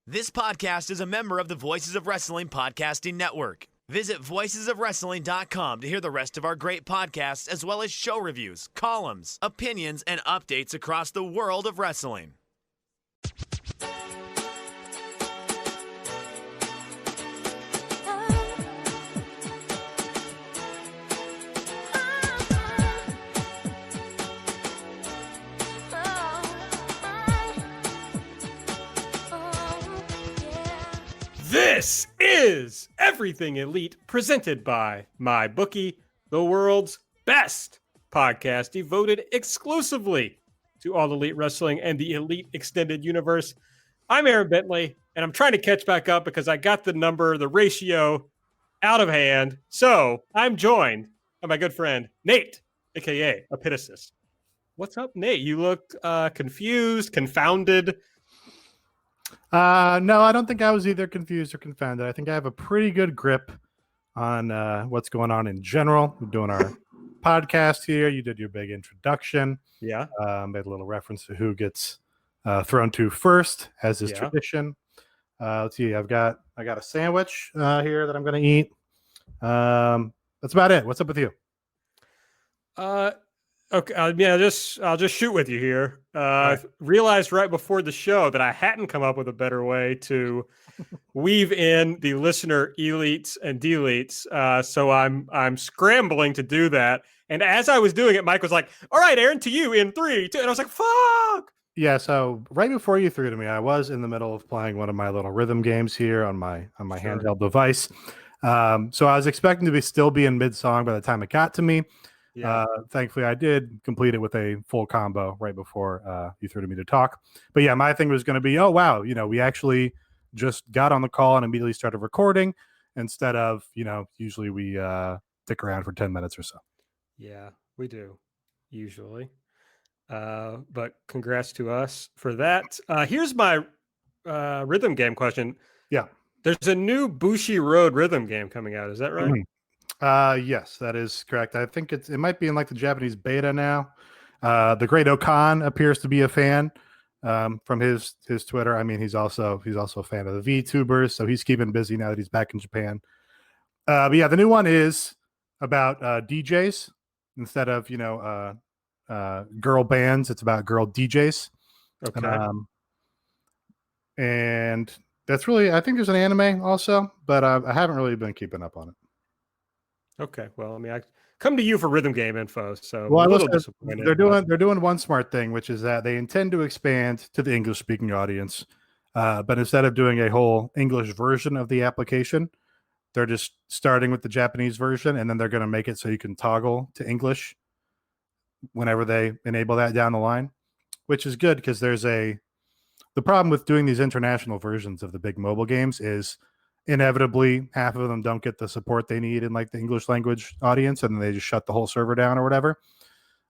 This podcast is a member of the Voices of Wrestling Podcasting Network. Visit voicesofwrestling.com to hear the rest of our great podcasts, as well as show reviews, columns, opinions, and updates across the world of wrestling. This is Everything Elite, presented by MyBookie, the world's best podcast devoted exclusively to all elite wrestling and the elite extended universe. I'm Aaron Bentley, and I'm trying to catch back up because I got the ratio out of hand. So I'm joined by my good friend, Nate, aka Epitasis. What's up, Nate? You look confused, confounded. No, I don't think I was either confused or confounded. I think I have a pretty good grip on what's going on in general. We're doing our podcast here. You did your big introduction. Yeah. Made a little reference to who gets thrown to first, as is tradition. Let's see. I got a sandwich here that I'm going to eat. That's about it. What's up with you? Okay, I'll just shoot with you here. Right. Realized right before the show that I hadn't come up with a better way to weave in the listener elites and deletes. So I'm scrambling to do that. And as I was doing it, Mike was like, "All right, Aaron, to you in 3, 2," and I was like, "Fuck." Yeah. So right before you threw to me, I was in the middle of playing one of my little rhythm games here on my handheld device. So I was expecting to still be in mid song by the time it got to me. Yeah. Thankfully, I did complete it with a full combo right before you threw to me to talk. But yeah, my thing was going to be, oh, wow, we actually just got on the call and immediately started recording instead of, usually we stick around for 10 minutes or so. Yeah, we do usually. But congrats to us for that. Here's my rhythm game question. Yeah. There's a new Bushi Road rhythm game coming out. Is that right? Mm-hmm. Yes, that is correct. I think it might be in like the Japanese beta now. The Great Okan appears to be a fan from his Twitter. I mean, he's also a fan of the VTubers, so he's keeping busy now that he's back in Japan. But yeah, the new one is about DJs instead of girl bands. It's about girl DJs. Okay. And that's really, I think there's an anime also, but I haven't really been keeping up on it. Okay, well, I mean, I come to you for rhythm game info, so well, I'm a little disappointed. They're doing one smart thing, which is that they intend to expand to the English speaking audience, but instead of doing a whole English version of the application, they're just starting with the Japanese version, and then they're going to make it so you can toggle to English whenever they enable that down the line, which is good because the problem with doing these international versions of the big mobile games is inevitably half of them don't get the support they need in like the English language audience, and then they just shut the whole server down or whatever.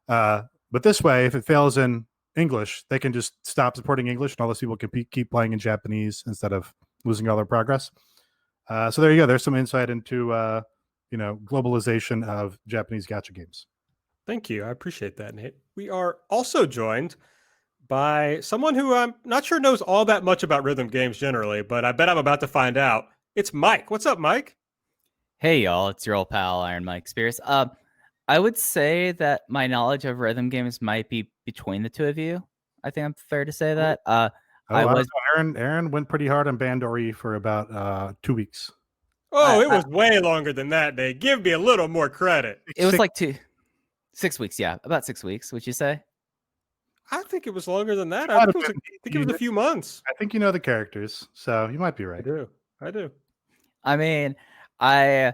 But this way, if it fails in English, they can just stop supporting English and all those people can keep playing in Japanese instead of losing all their progress. So there you go. There's some insight into globalization of Japanese gacha games. Thank you. I appreciate that, Nate. We are also joined by someone who I'm not sure knows all that much about rhythm games generally, but I bet I'm about to find out. It's Mike. What's up, Mike? Hey, y'all. It's your old pal, Iron Mike Spears. I would say that my knowledge of rhythm games might be between the two of you. I think I'm fair to say that. Aaron went pretty hard on Bandori for about 2 weeks. Oh, it was way longer than that, Nate. Give me a little more credit. It was like 6 weeks. Yeah, about 6 weeks, would you say? I think it was longer than that. I think it was a few months. I think you know the characters, so you might be right. I do. I mean, I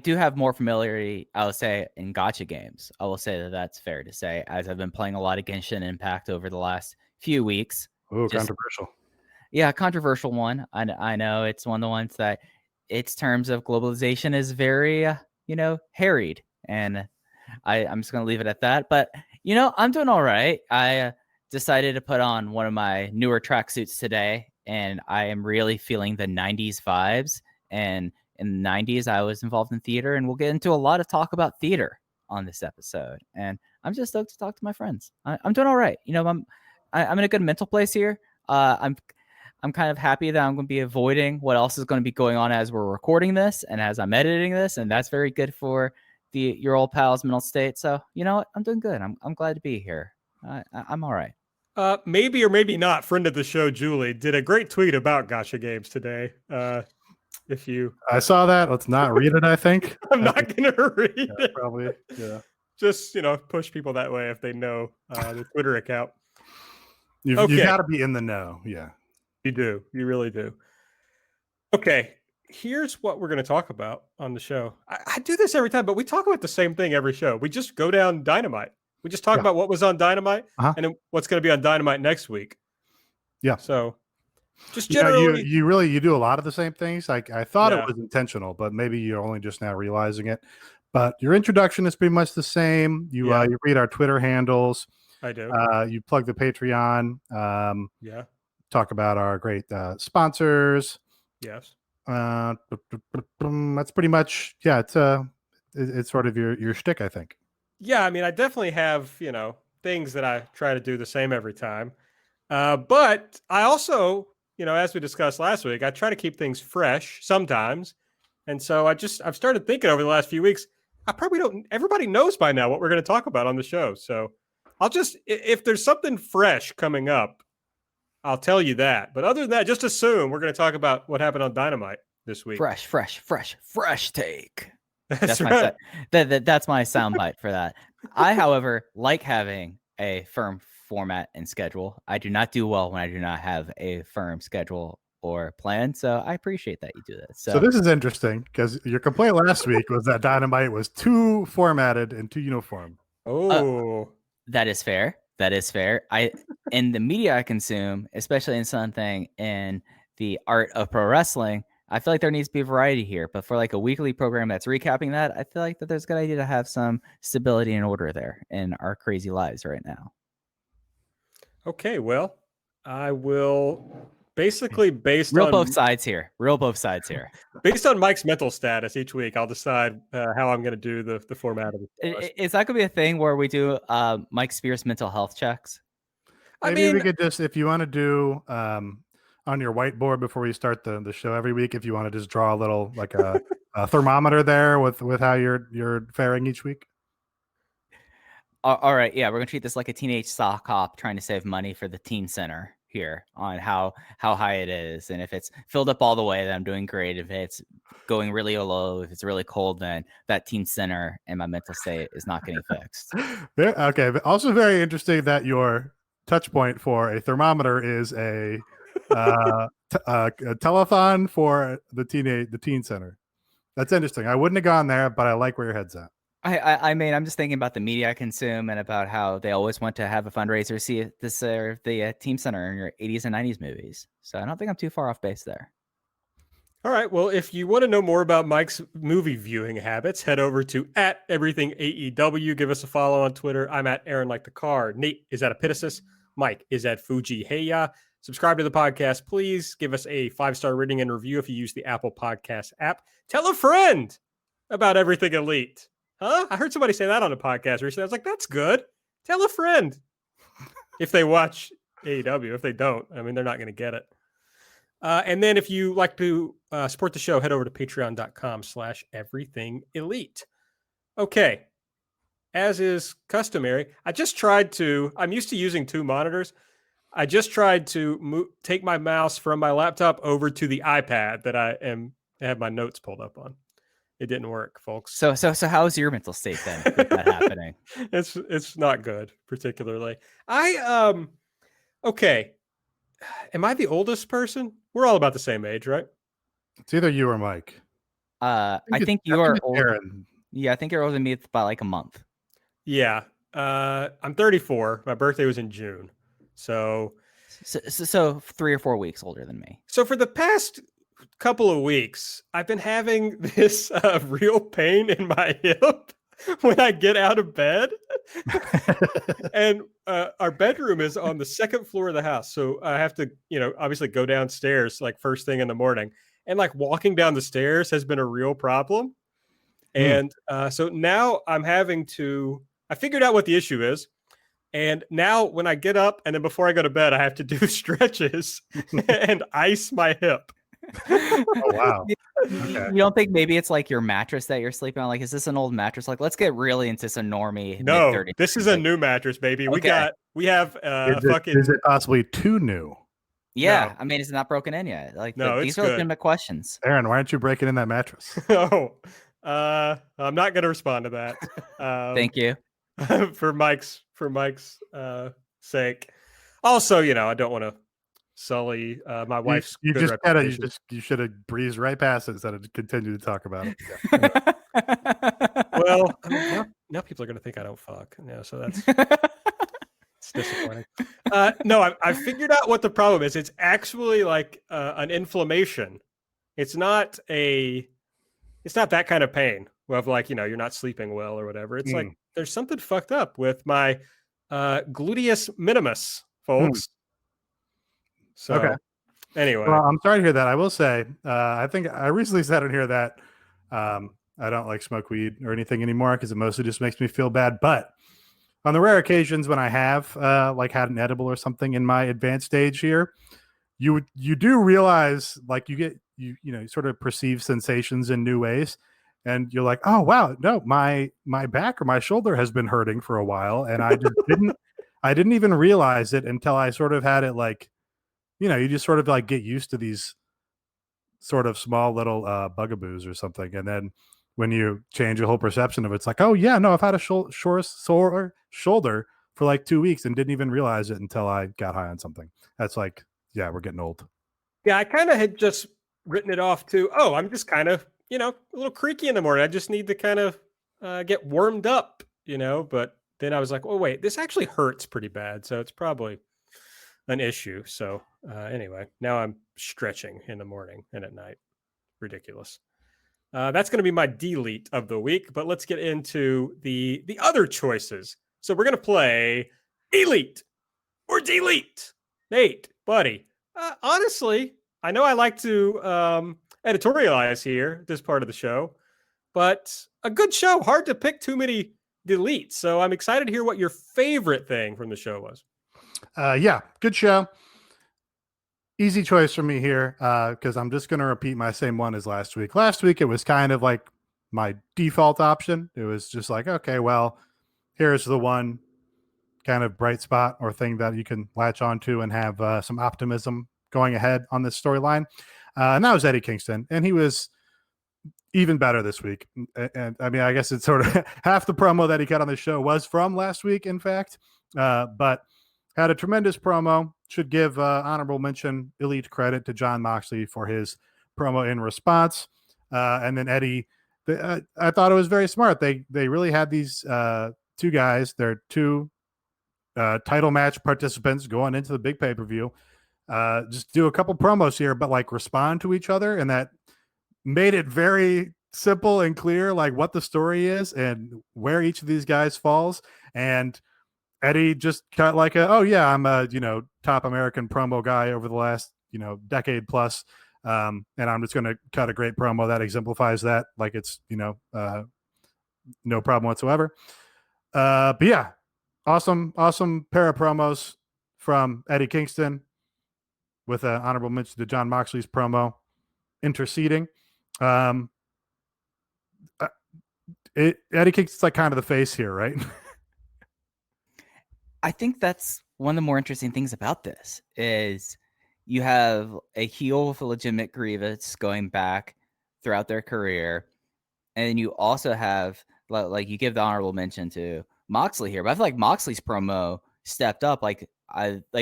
do have more familiarity, I would say, in gacha games. I will say that that's fair to say, as I've been playing a lot of Genshin Impact over the last few weeks. Oh, controversial. Yeah, controversial one. I know it's one of the ones that its terms of globalization is very, harried. And I'm just going to leave it at that. But, I'm doing all right. I decided to put on one of my newer tracksuits today, and I am really feeling the 90s vibes. And in the 90s, I was involved in theater, and we'll get into a lot of talk about theater on this episode. And I'm just stoked to talk to my friends. I'm doing all right. I'm in a good mental place here. I'm kind of happy that I'm going to be avoiding what else is going to be going on as we're recording this and as I'm editing this, and that's very good for your old pal's mental state. So you know what, I'm doing good. I'm glad to be here. I'm all right. Maybe or maybe not. Friend of the show, Julie, did a great tweet about Gacha games today. I saw that. Let's not read it. I think I'm not going to read it. Probably. Yeah. Just push people that way if they know the Twitter account. You got to be in the know. Yeah. You do. You really do. Okay. Here's what we're going to talk about on the show. I do this every time, but we talk about the same thing every show. We just go down Dynamite. We just talk about what was on Dynamite and then what's going to be on Dynamite next week. Yeah. So just generally. You do a lot of the same things. Like I thought it was intentional, but maybe you're only just now realizing it. But your introduction is pretty much the same. You read our Twitter handles. I do. You plug the Patreon. Talk about our great sponsors. Yes. That's pretty much it's sort of your shtick, I think. Yeah, I mean, I definitely have things that I try to do the same every time, but I also as we discussed last week, I try to keep things fresh sometimes, and so I've started thinking over the last few weeks. I probably don't. Everybody knows by now what we're going to talk about on the show, so I'll just if there's something fresh coming up, I'll tell you that. But other than that, just assume we're going to talk about what happened on Dynamite this week. Fresh take. That's right. That's my soundbite for that. I, however, like having a firm format and schedule. I do not do well when I do not have a firm schedule or plan. So I appreciate that you do this. So this is interesting because your complaint last week was that Dynamite was too formatted and too uniform. Oh, that is fair. That is fair. In the media I consume, especially in something in the art of pro wrestling, I feel like there needs to be variety here. But for like a weekly program that's recapping that, I feel like that there's a good idea to have some stability and order there in our crazy lives right now. Okay, well, I will basically Real both sides here. Based on Mike's mental status each week, I'll decide how I'm going to do the format of it. Is that going to be a thing where we do Mike Spears mental health checks? Maybe we could just, if you want to do on your whiteboard before we start the show every week, if you want to just draw a little like a thermometer there with how you're faring each week. All right, yeah, we're gonna treat this like a teenage sock hop trying to save money for the teen center here on how high it is, and if it's filled up all the way, then I'm doing great. If it's going really low, if it's really cold, then that teen center and my mental state is not getting fixed. Okay, but also very interesting that your touch point for a thermometer is a telethon for the teen center. That's interesting. I wouldn't have gone there, but I like where your head's at. I mean, I'm just thinking about the media I consume and about how they always want to have a fundraiser, see the Team Center in your 80s and 90s movies. So I don't think I'm too far off base there. All right. Well, if you want to know more about Mike's movie viewing habits, head over to @EverythingAEW. Give us a follow on Twitter. I'm at Aaron Like the Car. Nate is at Epitasis. Mike is at Fuji Heya. Subscribe to the podcast. Please give us a 5-star rating and review if you use the Apple Podcast app. Tell a friend about Everything Elite. Huh? I heard somebody say that on a podcast recently. I was like, that's good. Tell a friend. If they watch AEW. If they don't, I mean, they're not going to get it. And then if you like to support the show, head over to patreon.com/everythingelite. Okay. As is customary, I'm used to using 2 monitors. I just tried to take my mouse from my laptop over to the iPad that I have my notes pulled up on. It didn't work, folks. So how's your mental state then with that happening? It's not good, particularly. Okay. Am I the oldest person? We're all about the same age, right? It's either you or Mike. I think you are older. Yeah, I think you're older than me by like a month. Yeah. I'm 34. My birthday was in June. So 3 or 4 weeks older than me. So for the past couple of weeks, I've been having this real pain in my hip when I get out of bed. And our bedroom is on the 2nd floor of the house. So I have to, obviously go downstairs like first thing in the morning. And like walking down the stairs has been a real problem. And so now I figured out what the issue is. And now when I get up and then before I go to bed, I have to do stretches and ice my hip. Oh, wow. You don't think maybe it's like your mattress that you're sleeping on? Like, is this an old mattress? Like, let's get really into some normie. No, mid-30s. this is a new mattress, baby. Okay. We have Is it possibly too new? Yeah, No. I mean, it's not broken in yet. Like, No, these it's are good. legitimate questions. Aaron, why aren't you breaking in that mattress? Oh, I'm not going to respond to that. Thank you. for Mike's sake. Also, I don't want to sully my wife's You good just reputation. you should have breezed right past it instead of continue to talk about it. Well, I mean, now people are going to think I don't fuck. Yeah, so that's it's disappointing. No, I figured out what the problem is. It's actually like an inflammation. It's not that kind of pain of like, you're not sleeping well or whatever. It's like there's something fucked up with my gluteus minimus, folks. So Okay. anyway. Well, I'm sorry to hear that. I will say, I think I recently said in here that I don't like smoke weed or anything anymore because it mostly just makes me feel bad. But on the rare occasions when I have like had an edible or something in my advanced stage here, you do realize like you sort of perceive sensations in new ways, and you're like, oh wow, no, my back or my shoulder has been hurting for a while, and I just didn't even realize it until I sort of had it like, you just sort of like get used to these sort of small little bugaboos or something, and then when you change your whole perception of it, it's like, oh yeah, no, I've had a sore shoulder for like 2 weeks and didn't even realize it until I got high on something. That's like, yeah, we're getting old. Yeah, I kind of had just written it off to, oh, I'm just kind of, a little creaky in the morning. I just need to kind of get warmed up, but then I was like, oh, wait, this actually hurts pretty bad. So it's probably an issue. So anyway, now I'm stretching in the morning and at night. Ridiculous. That's going to be my delete of the week, but let's get into the other choices. So we're going to play Elite or Delete. Nate, buddy, honestly, I know I like to editorialize here, this part of the show, but a good show, hard to pick too many deletes. So I'm excited to hear what your favorite thing from the show was. Yeah, good show. Easy choice for me here because I'm just going to repeat my same one as last week. Last week, it was kind of like my default option. It was just like, okay, well, here's the one kind of bright spot or thing that you can latch onto and have some optimism going ahead on this storyline. And that was Eddie Kingston. And he was even better this week. And I mean, I guess it's sort of half the promo that he cut on the show was from last week, in fact. But had a tremendous promo. Should give honorable mention, elite credit to Jon Moxley for his promo in response. And then Eddie, I thought it was very smart. They really had these two guys. They're two title match participants going into the big pay-per-view. Just do a couple promos here, but like respond to each other. And that made it very simple and clear, like what the story is and where each of these guys falls. And Eddie just cut like oh yeah, I'm a, top American promo guy over the last, decade plus. And I'm just going to cut a great promo that exemplifies that. Like it's, no problem whatsoever. But yeah, awesome pair of promos from Eddie Kingston with an honorable mention to Jon Moxley's promo interceding. Eddie Kingston's like kind of the face here, right? I think that's one of the more interesting things about this is you have a heel with a legitimate grievance going back throughout their career. And you also have, like, you give the honorable mention to Moxley here, but I feel like Moxley's promo stepped up. Like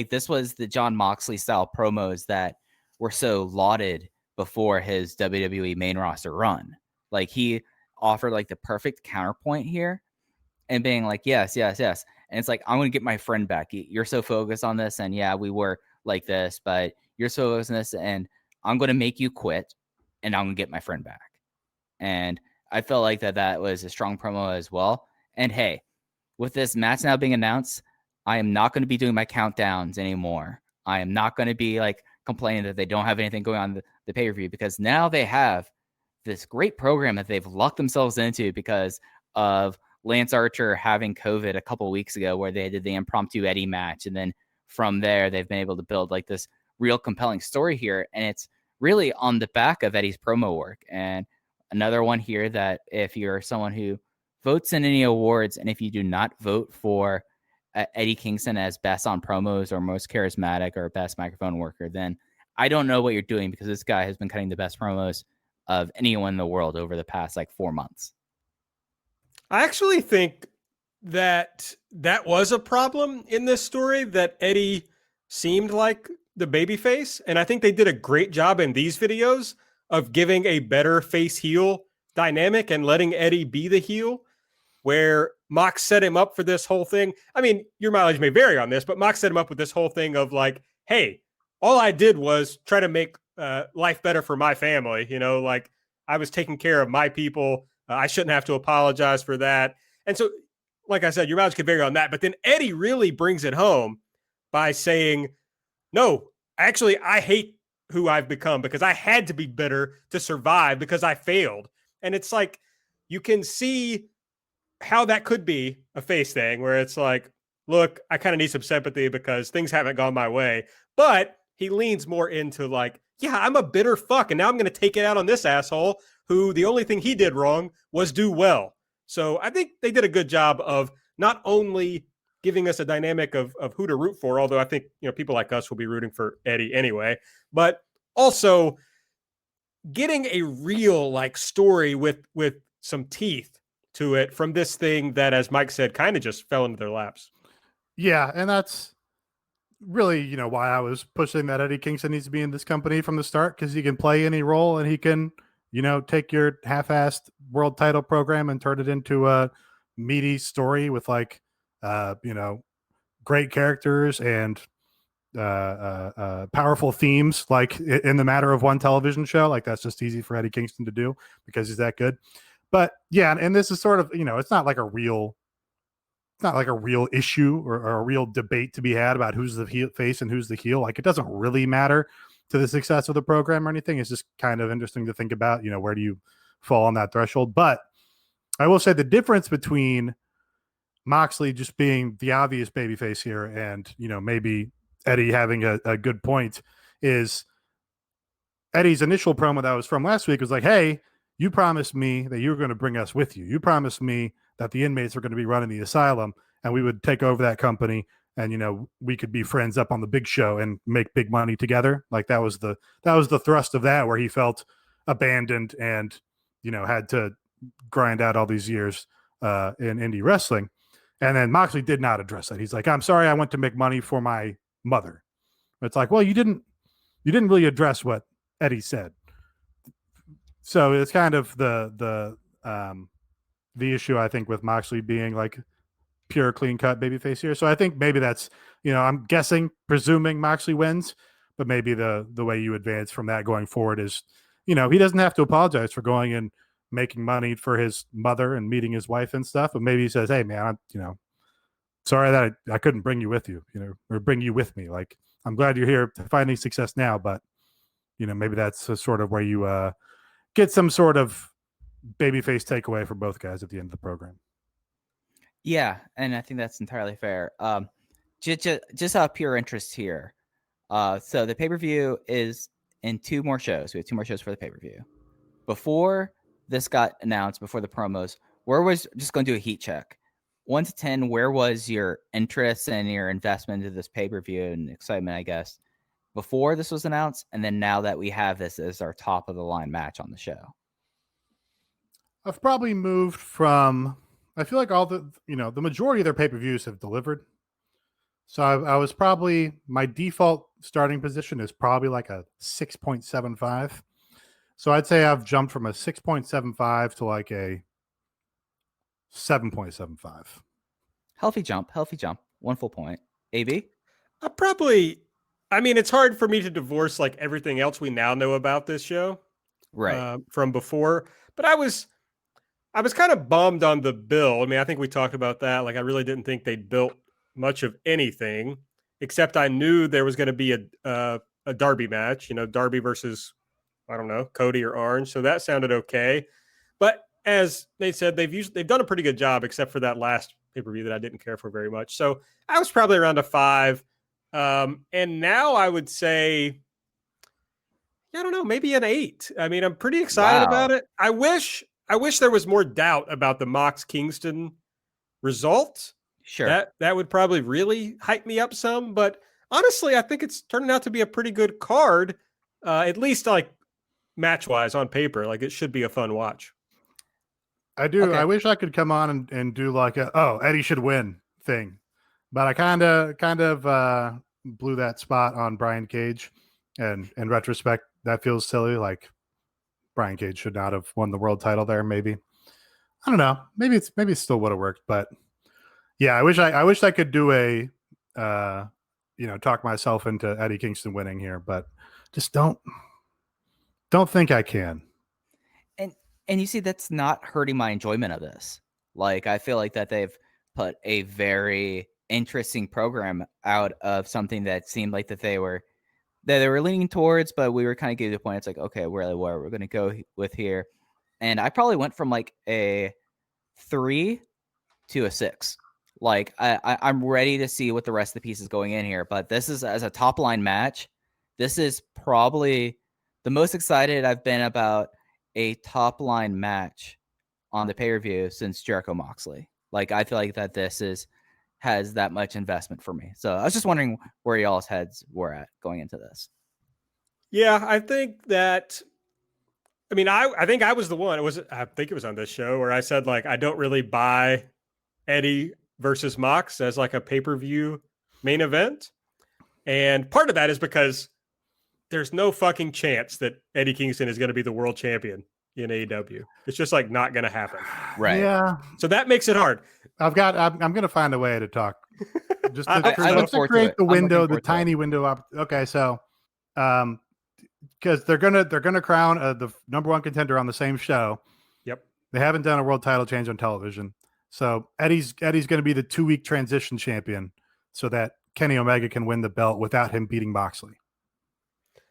this was the Jon Moxley style promos that were so lauded before his WWE main roster run. Like he offered like the perfect counterpoint here and being like, yes. And it's like, I'm going to get my friend back. You're so focused on this. And yeah, we were like this, but you're so focused on this. And I'm going to make you quit. And I'm going to get my friend back. And I felt like that was a strong promo as well. And hey, with this match now being announced, I am not going to be doing my countdowns anymore. I am not going to be like complaining that they don't have anything going on the pay-per-view because now they have this great program that they've locked themselves into because of Lance Archer having COVID a couple weeks ago, where they did the impromptu Eddie match. And then from there, they've been able to build like this real compelling story here. And it's really on the back of Eddie's promo work. And another one here that if you're someone who votes in any awards, and if you do not vote for Eddie Kingston as best on promos or most charismatic or best microphone worker, then I don't know what you're doing, because this guy has been cutting the best promos of anyone in the world over the past like 4 months. I actually think that was a problem in this story, that Eddie seemed like the babyface. And I think they did a great job in these videos of giving a better face heel dynamic and letting Eddie be the heel, where Mox set him up for this whole thing. I mean, your mileage may vary on this, but Mox set him up with this whole thing of like, hey, all I did was try to make life better for my family. Like I was taking care of my people. I shouldn't have to apologize for that. And so, like I said, your mileage could vary on that. But then Eddie really brings it home by saying, no, actually, I hate who I've become because I had to be bitter to survive because I failed. And it's like, you can see how that could be a face thing where it's like, look, I kind of need some sympathy because things haven't gone my way. But he leans more into like, yeah, I'm a bitter fuck. And now I'm going to take it out on this asshole who the only thing he did wrong was do well. So I think they did a good job of not only giving us a dynamic of who to root for, although I think, people like us will be rooting for Eddie anyway, but also getting a real like story with some teeth to it from this thing that, as Mike said, kind of just fell into their laps. Yeah, and that's really, why I was pushing that Eddie Kingston needs to be in this company from the start, because he can play any role and he can, take your half-assed world title program and turn it into a meaty story with like, great characters and powerful themes, like in the matter of one television show. Like that's just easy for Eddie Kingston to do because he's that good. But yeah, and this is sort of, it's not like a real issue or a real debate to be had about who's the face and who's the heel. Like it doesn't really matter to the success of the program or anything. It's just kind of interesting to think about, where do you fall on that threshold? But I will say the difference between Moxley just being the obvious babyface here and, maybe Eddie having a good point is Eddie's initial promo that was from last week was like, hey, you promised me that you were going to bring us with you. You promised me that the inmates were going to be running the asylum and we would take over that company and, we could be friends up on the big show and make big money together. Like that was the thrust of that, where he felt abandoned and, had to grind out all these years in indie wrestling. And then Moxley did not address that. He's like, I'm sorry, I went to make money for my mother. It's like, well, you didn't really address what Eddie said. So it's kind of the issue, I think, with Moxley being like pure clean cut babyface here. So I think maybe that's, I'm presuming Moxley wins, but maybe the way you advance from that going forward is, he doesn't have to apologize for going and making money for his mother and meeting his wife and stuff. But maybe he says, hey man, sorry that I couldn't bring you with you, or bring you with me. Like, I'm glad you're here finding success now, but maybe that's a sort of where you get some sort of babyface takeaway for both guys at the end of the program. Yeah, and I think that's entirely fair. Just out of pure interest here. So the pay-per-view is in 2 more shows. We have 2 more shows for the pay-per-view. Before this got announced, before the promos, where was, just going to do a heat check, 1 to 10, where was your interest and your investment into this pay-per-view and excitement, I guess, before this was announced, and then now that we have this as our top of the line match on the show? I've probably moved from, I feel like all the majority of their pay-per-views have delivered. So I was probably, my default starting position is probably like a 6.75. So I'd say I've jumped from a 6.75 to like a 7.75. Healthy jump. 1 full point. AB? It's hard for me to divorce like everything else we now know about this show, right, from before. But I was kind of bummed on the bill. I think we talked about that. Like, I really didn't think they'd built much of anything, except I knew there was going to be a Darby match. Darby versus, I don't know, Cody or Orange. So that sounded okay. But as they said, they've done a pretty good job, except for that last pay-per-view that I didn't care for very much. So I was probably around a 5. And now I would say, I don't know, maybe an 8. I mean, I'm pretty excited about it. I wish there was more doubt about the Mox Kingston result. Sure. That would probably really hype me up some. But honestly, I think it's turning out to be a pretty good card, at least like match-wise on paper. Like, it should be a fun watch. I do. Okay. I wish I could come on and do like Eddie should win thing, but I kind of blew that spot on Brian Cage, and in retrospect, that feels silly. Like, Brian Cage should not have won the world title there. Maybe, I don't know. Maybe it still would have worked, but yeah, I wish I could do a talk myself into Eddie Kingston winning here, but just don't think I can. And you see, that's not hurting my enjoyment of this. Like, I feel like that they've put a very interesting program out of something that seemed like that they were leaning towards, but we were kind of getting to the point. It's like, okay, where we're going to go with here. And I probably went from like a 3 to a 6. Like, I'm ready to see what the rest of the pieces going in here. But this is, as a top line match, this is probably the most excited I've been about a top line match on the pay-per-view since Jericho Moxley. Like, I feel like that this has that much investment for me. So I was just wondering where y'all's heads were at going into this. Yeah, I think that, I mean, I think I was the one, I think it was on this show where I said, like, I don't really buy Eddie versus Mox as like a pay-per-view main event. And part of that is because there's no fucking chance that Eddie Kingston is going to be the world champion in AEW. It's just like not going to happen. Right. Yeah. So that makes it hard. I'm going to find a way to talk. Just to, I look forward to create it. the I'm window, looking the forward to tiny it. window. Okay. So, because they're going to crown the number one contender on the same show. Yep. They haven't done a world title change on television. So Eddie's going to be the 2-week transition champion so that Kenny Omega can win the belt without him beating Moxley.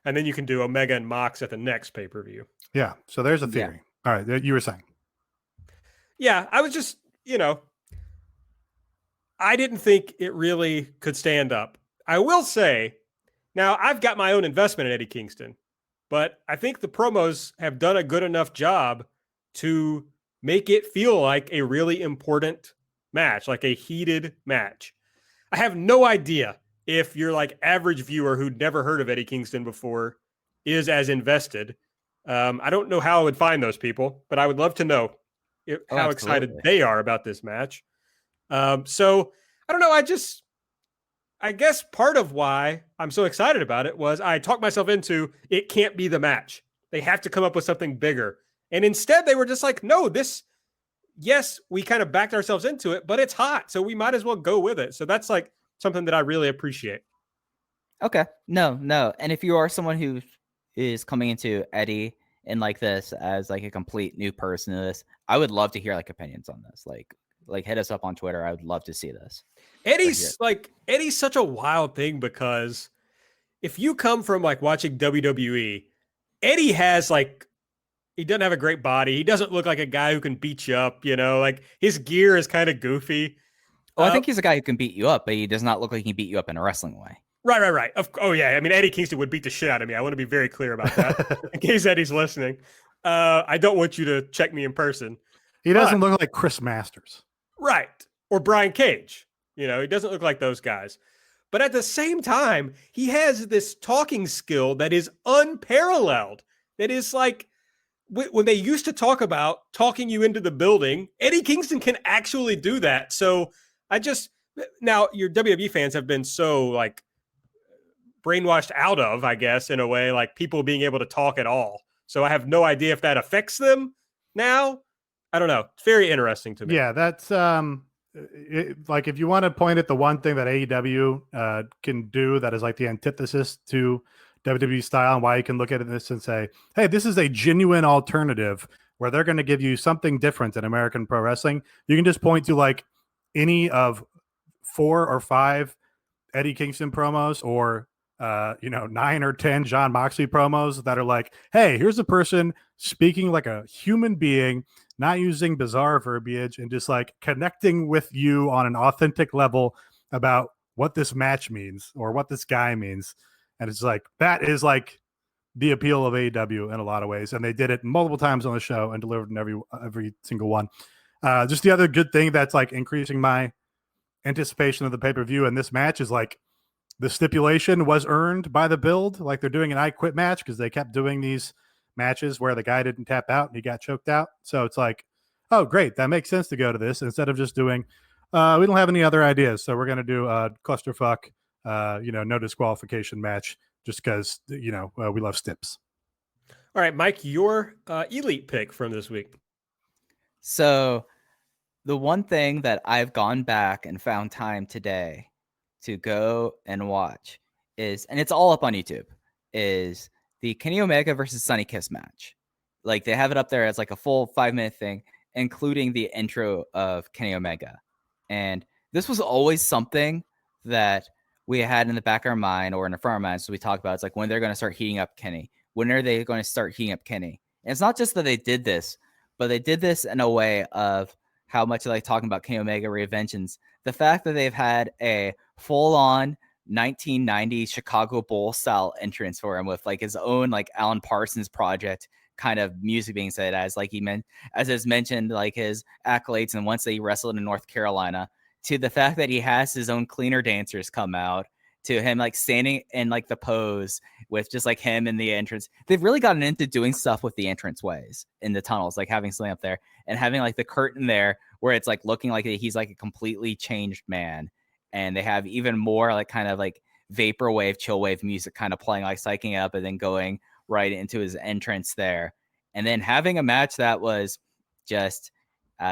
And then you can do Omega and Mox at the next pay-per-view. Yeah. So there's a theory. Yeah. All right. You were saying. Yeah. I was just, I didn't think it really could stand up. I will say, now I've got my own investment in Eddie Kingston, but I think the promos have done a good enough job to make it feel like a really important match, like a heated match. I have no idea if your like average viewer who'd never heard of Eddie Kingston before is as invested. I don't know how I would find those people, but I would love to know how excited they are about this match. So I don't know. I guess part of why I'm so excited about it was I talked myself into it can't be the match. They have to come up with something bigger. And instead they were just like, no, yes, we kind of backed ourselves into it, but it's hot. So we might as well go with it. So that's like something that I really appreciate. Okay. No. And if you are someone who is coming into Eddie and like this as like a complete new person to this, I would love to hear like opinions on this. Like hit us up on Twitter. I would love to see this. Eddie's such a wild thing because if you come from like watching WWE, Eddie has like, he doesn't have a great body. He doesn't look like a guy who can beat you up, like his gear is kind of goofy. Well, I think he's a guy who can beat you up, but he does not look like he can beat you up in a wrestling way. Right. Oh yeah. I mean, Eddie Kingston would beat the shit out of me. I want to be very clear about that in case Eddie's listening. I don't want you to check me in person. He doesn't look like Chris Masters. Right. Or Brian Cage. He doesn't look like those guys. But at the same time, he has this talking skill that is unparalleled. That is like, when they used to talk about talking you into the building, Eddie Kingston can actually do that. So now your WWE fans have been so like brainwashed out of, I guess, in a way, like people being able to talk at all. So I have no idea if that affects them now. I don't know. It's very interesting to me. Yeah, that's like if you want to point at the one thing that AEW can do that is like the antithesis to WWE style and why you can look at this and say, hey, this is a genuine alternative where they're going to give you something different in American pro wrestling. You can just point to like any of 4 or 5 Eddie Kingston promos or 9 or 10 John Moxley promos that are like, hey, here's a person speaking like a human being not using bizarre verbiage, and just like connecting with you on an authentic level about what this match means or what this guy means. And it's like, that is like the appeal of AEW in a lot of ways. And they did it multiple times on the show and delivered in every single one. Just the other good thing that's like increasing my anticipation of the pay-per-view in this match is like the stipulation was earned by the build. Like they're doing an I Quit match because they kept doing these matches where the guy didn't tap out and he got choked out. So it's like, oh, great. That makes sense to go to this instead of just doing, we don't have any other ideas. So we're going to do a clusterfuck, no disqualification match just because, we love stips. All right, Mike, your elite pick from this week. So the one thing that I've gone back and found time today to go and watch is, and it's all up on YouTube, is the Kenny Omega versus Sonny Kiss match. Like they have it up there as like a full 5-minute thing, including the intro of Kenny Omega. And this was always something that we had in the back of our mind or in the front of our minds. So we talk about, it's like when they're going to start heating up Kenny. When are they going to start heating up Kenny? And it's not just that they did this, but they did this in a way of how much they like talking about Kenny Omega reinventions. The fact that they've had a full-on 1990s Chicago Bull style entrance for him with like his own like Alan Parsons project kind of music being said, as like he meant, as is mentioned, like his accolades and once they wrestled in North Carolina, to the fact that he has his own cleaner dancers come out, to him like standing in like the pose with just like him in the entrance. They've really gotten into doing stuff with the entrance ways in the tunnels, like having something up there and having like the curtain there where it's like looking like he's like a completely changed man. And they have even more like kind of like vaporwave, chillwave music kind of playing, like psyching up and then going right into his entrance there. And then having a match that was just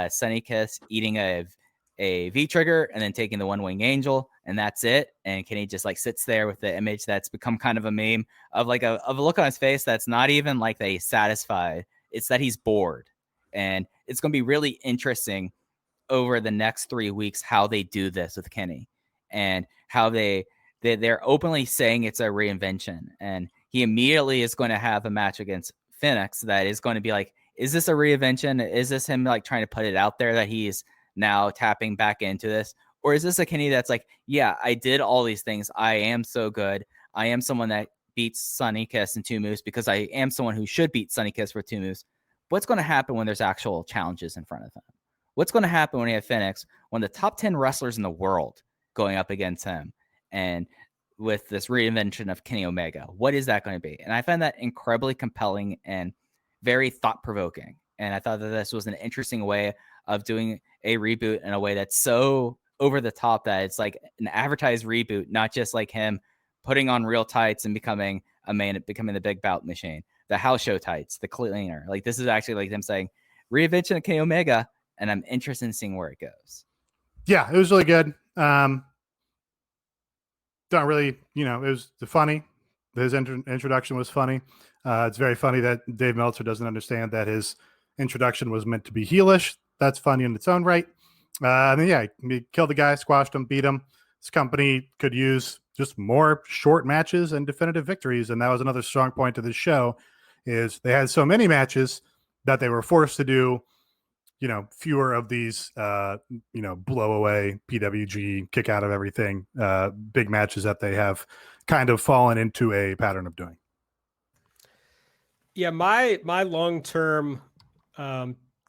Sonny Kiss eating a V-trigger and then taking the one-wing angel, and that's it. And Kenny just like sits there with the image that's become kind of a meme of like a look on his face that's not even like that he's satisfied. It's that he's bored. And it's going to be really interesting over the next 3 weeks how they do this with Kenny and how they're openly saying it's a reinvention. And he immediately is going to have a match against Phoenix that is going to be like, is this a reinvention? Is this him like trying to put it out there that he's now tapping back into this? Or is this a Kenny that's like, yeah, I did all these things. I am so good. I am someone that beats Sonny Kiss in 2 moves because I am someone who should beat Sonny Kiss for 2 moves. What's going to happen when there's actual challenges in front of him? What's going to happen when you have Phoenix, when the top 10 wrestlers in the world going up against him? And with this reinvention of Kenny Omega, what is that going to be? And I find that incredibly compelling and very thought-provoking. And I thought that this was an interesting way of doing a reboot in a way that's so over the top that it's like an advertised reboot, not just like him putting on real tights and becoming a man, becoming the big bout machine, the house show tights, the cleaner. Like this is actually like them saying reinvention of Kenny Omega, and I'm interested in seeing where it goes. Yeah, it was really good. Don't really, it was funny. His introduction was funny. It's very funny that Dave Meltzer doesn't understand that his introduction was meant to be heelish. That's funny in its own right. And then, yeah, he killed the guy, squashed him, beat him. This company could use just more short matches and definitive victories. And that was another strong point of the show, is they had so many matches that they were forced to do, fewer of these, blow away, PWG, kick out of everything, big matches that they have kind of fallen into a pattern of doing. Yeah, my long-term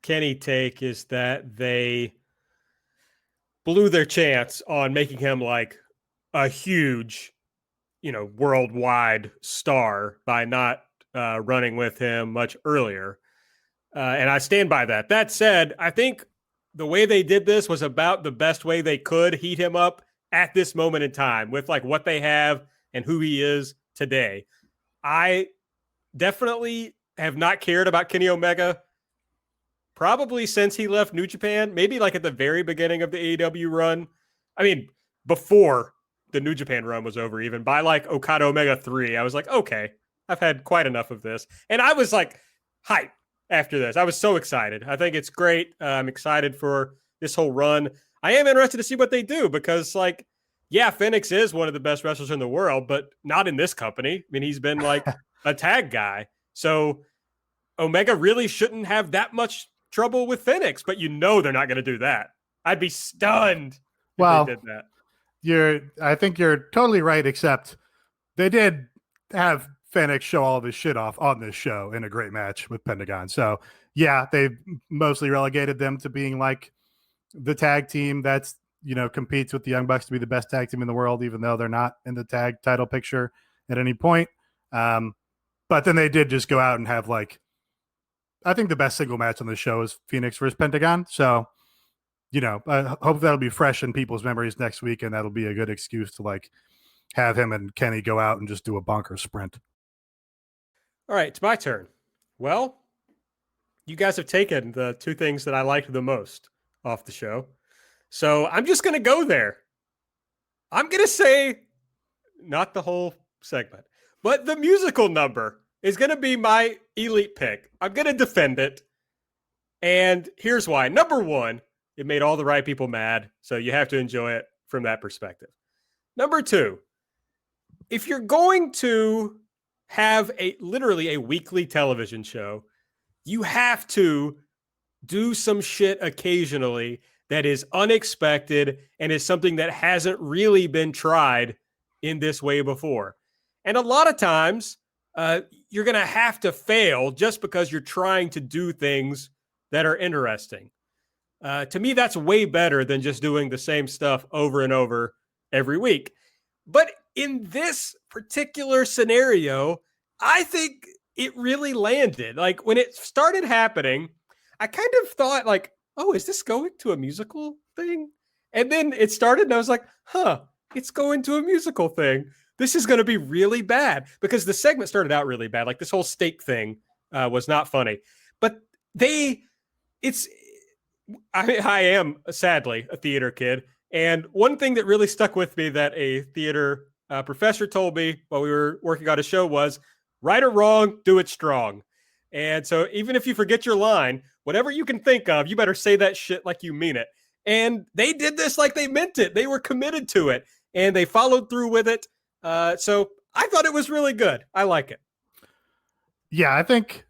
Kenny take is that they blew their chance on making him like a huge, worldwide star by not running with him much earlier. And I stand by that. That said, I think the way they did this was about the best way they could heat him up at this moment in time with like what they have and who he is today. I definitely have not cared about Kenny Omega probably since he left New Japan, maybe like at the very beginning of the AEW run. I mean, before the New Japan run was over, even by like Okada Omega 3, I was like, okay, I've had quite enough of this. And I was like hyped after this. I was so excited. I think it's great. I'm excited for this whole run. I am interested to see what they do because like, yeah, Phoenix is one of the best wrestlers in the world, but not in this company. I mean, he's been like a tag guy. So Omega really shouldn't have that much trouble with Phoenix, but they're not going to do that. I'd be stunned if they did that. I think you're totally right, except they did have Phoenix show all of his shit off on this show in a great match with Pentagon. So yeah, they've mostly relegated them to being like the tag team that's, competes with the Young Bucks to be the best tag team in the world, even though they're not in the tag title picture at any point. But then they did just go out and have I think the best single match on the show is Phoenix versus Pentagon. So, I hope that'll be fresh in people's memories next week, and that'll be a good excuse to have him and Kenny go out and just do a bonker sprint. All right, it's my turn. Well, you guys have taken the two things that I liked the most off the show. So I'm just going to go there. I'm going to say not the whole segment, but the musical number is going to be my elite pick. I'm going to defend it. And here's why. Number one, it made all the right people mad. So you have to enjoy it from that perspective. Number two, if you're going to have literally a weekly television show, you have to do some shit occasionally that is unexpected and is something that hasn't really been tried in this way before. And a lot of times, you're going to have to fail just because you're trying to do things that are interesting. To me, that's way better than just doing the same stuff over and over every week. But in this particular scenario, I think it really landed. When it started happening, I kind of thought oh, is this going to a musical thing? And then it started and I was like, it's going to a musical thing. This is going to be really bad, because the segment started out really bad. This whole steak thing was not funny, but I am sadly a theater kid. And one thing that really stuck with me that a theater professor told me while we were working on a show was, right or wrong, do it strong. And so even if you forget your line, whatever you can think of, you better say that shit like you mean it. And they did this like they meant it. They were committed to it and they followed through with it. So I thought it was really good. I like it. Yeah, I think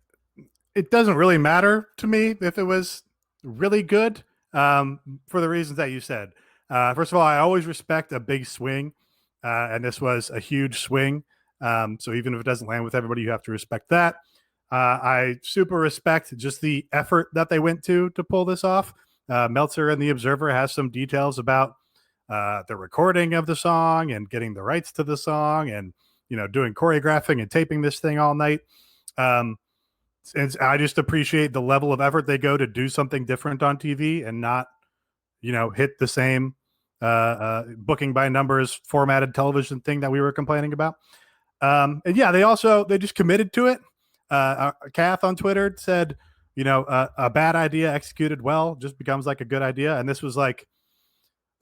it doesn't really matter to me if it was really good, for the reasons that you said. First of all, I always respect a big swing, and this was a huge swing. So even if it doesn't land with everybody, you have to respect that. I super respect just the effort that they went to pull this off. Meltzer and the Observer has some details about the recording of the song and getting the rights to the song and, doing choreographing and taping this thing all night. And I just appreciate the level of effort they go to do something different on TV and not, hit the same booking by numbers formatted television thing that we were complaining about. And yeah, they just committed to it. Kath on Twitter said, a bad idea executed well just becomes a good idea. And this was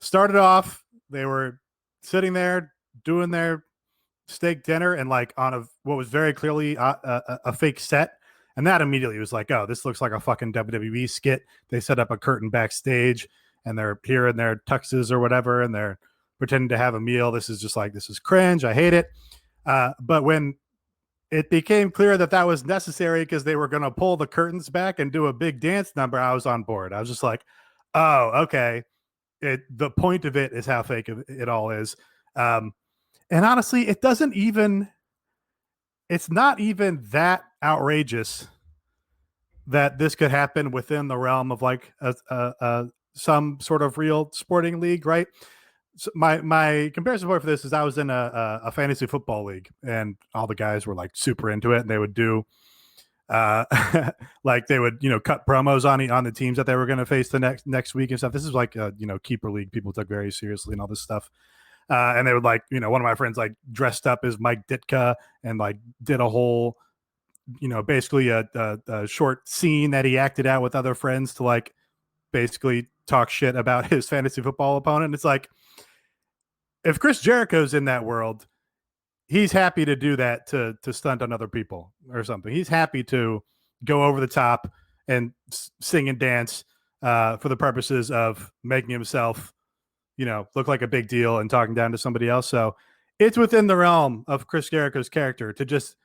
started off, they were sitting there doing their steak dinner and on what was very clearly a fake set. And that immediately was oh, this looks like a fucking WWE skit. They set up a curtain backstage and they're here in their tuxes or whatever. And they're pretending to have a meal. This is just this is cringe. I hate it. But when it became clear that was necessary because they were going to pull the curtains back and do a big dance number, I was on board. I was just oh, okay. The point of it is how fake it all is. And honestly, it's not even that outrageous that this could happen within the realm of some sort of real sporting league, right? So my comparison point for this is I was in a fantasy football league and all the guys were super into it and they would do they would cut promos on the teams that they were going to face the next week and stuff. This is keeper league people took very seriously and all this stuff. And they would one of my friends dressed up as Mike Ditka and did a whole basically a short scene that he acted out with other friends to basically talk shit about his fantasy football opponent. It's if Chris Jericho's in that world, he's happy to do that to stunt on other people or something. He's happy to go over the top and sing and dance for the purposes of making himself, look like a big deal and talking down to somebody else. So it's within the realm of Chris Jericho's character to just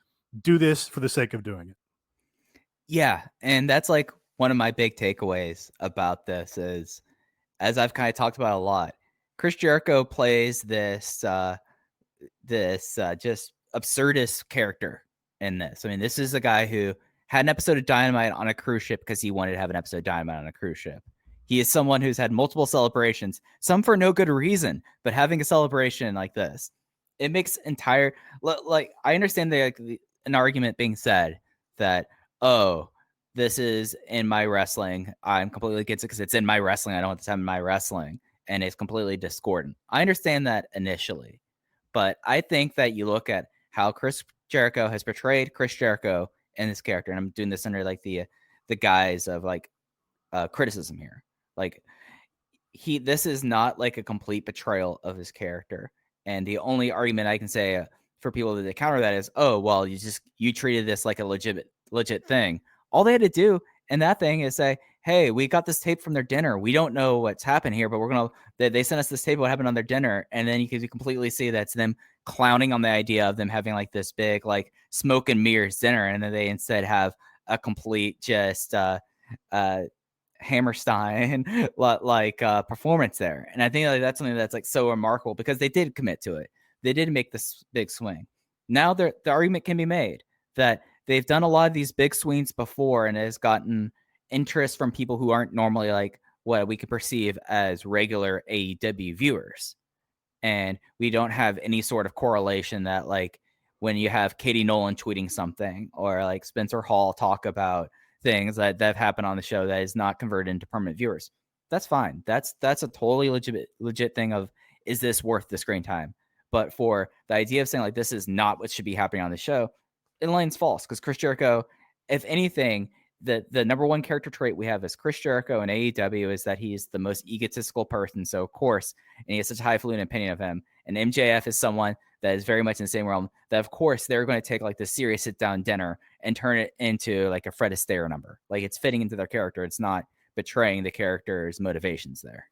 do this for the sake of doing it. Yeah. And that's one of my big takeaways about this is, as I've kind of talked about a lot, Chris Jericho plays this just absurdist character in this. I mean, this is a guy who had an episode of Dynamite on a cruise ship because he wanted to have an episode of Dynamite on a cruise ship. He is someone who's had multiple celebrations, some for no good reason, but having a celebration like this, it makes entire, like, I understand an argument being said that, oh, this is in my wrestling. I'm completely against it because it's in my wrestling. I don't want this to happen in my wrestling. And it's completely discordant. I understand that initially. But I think that you look at how Chris Jericho has portrayed Chris Jericho in this character, and I'm doing this under like the guise of like criticism here. Like this is not like a complete betrayal of his character. And the only argument I can say for people that counter that is, oh, well, you treated this like a legit thing. All they had to do in that thing is say, hey, we got this tape from their dinner. We don't know what's happened here, but they sent us this tape of what happened on their dinner. And then you can completely see that's them clowning on the idea of them having like this big, like smoke and mirrors dinner. And then they instead have a complete just Hammerstein like performance there. And I think like that's something that's like so remarkable because they did commit to it. They did make this big swing. Now the argument can be made that they've done a lot of these big swings before and it has gotten interest from people who aren't normally like what we could perceive as regular AEW viewers. And we don't have any sort of correlation that like when you have Katie Nolan tweeting something or like Spencer Hall talk about things that have happened on the show that is not converted into permanent viewers. That's fine. That's a totally legit thing of, is this worth the screen time? But for the idea of saying like this is not what should be happening on the show, it lands false because Chris Jericho, if anything, the number one character trait we have as Chris Jericho in AEW is that he's the most egotistical person. So of course, and he has such a highfalutin opinion of him. And MJF is someone that is very much in the same realm that of course they're going to take like this serious sit down dinner and turn it into like a Fred Astaire number. Like it's fitting into their character. It's not betraying the character's motivations there.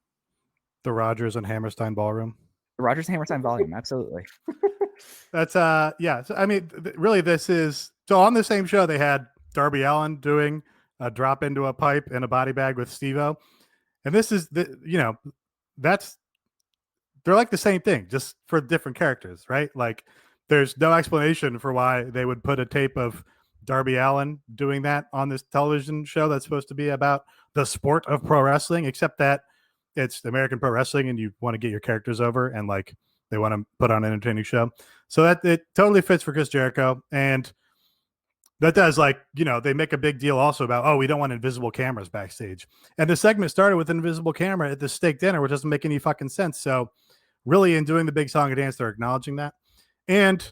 The Rogers and Hammerstein Ballroom. The Rogers and Hammerstein volume. Absolutely. That's yeah. So, I mean, really this is, so on the same show they had Darby Allin doing a drop into a pipe in a body bag with Steve-O. And this is they're like the same thing, just for different characters, right? Like there's no explanation for why they would put a tape of Darby Allin doing that on this television show that's supposed to be about the sport of pro wrestling, except that it's American pro wrestling and you want to get your characters over and like they want to put on an entertaining show. So that it totally fits for Chris Jericho. And that does, like, they make a big deal also about, oh, we don't want invisible cameras backstage. And the segment started with an invisible camera at the steak dinner, which doesn't make any fucking sense. So really in doing the big song and dance, they're acknowledging that. And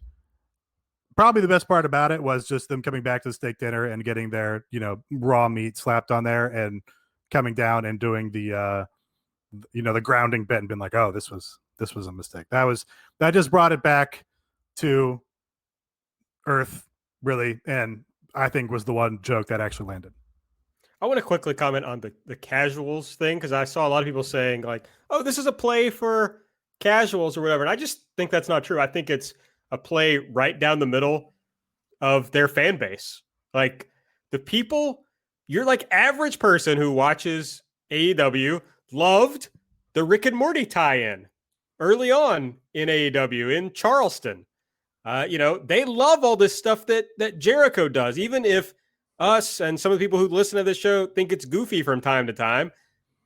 probably the best part about it was just them coming back to the steak dinner and getting their, raw meat slapped on there and coming down and doing the, the grounding bit and been like, oh, this was a mistake. That just brought it back to earth, really, and I think was the one joke that actually landed. I want to quickly comment on the casuals thing because I saw a lot of people saying like, oh, this is a play for casuals or whatever. And I just think that's not true. I think it's a play right down the middle of their fan base. Like the people, you're like average person who watches AEW loved the Rick and Morty tie-in early on in AEW in Charleston. They love all this stuff that Jericho does, even if us and some of the people who listen to this show think it's goofy from time to time.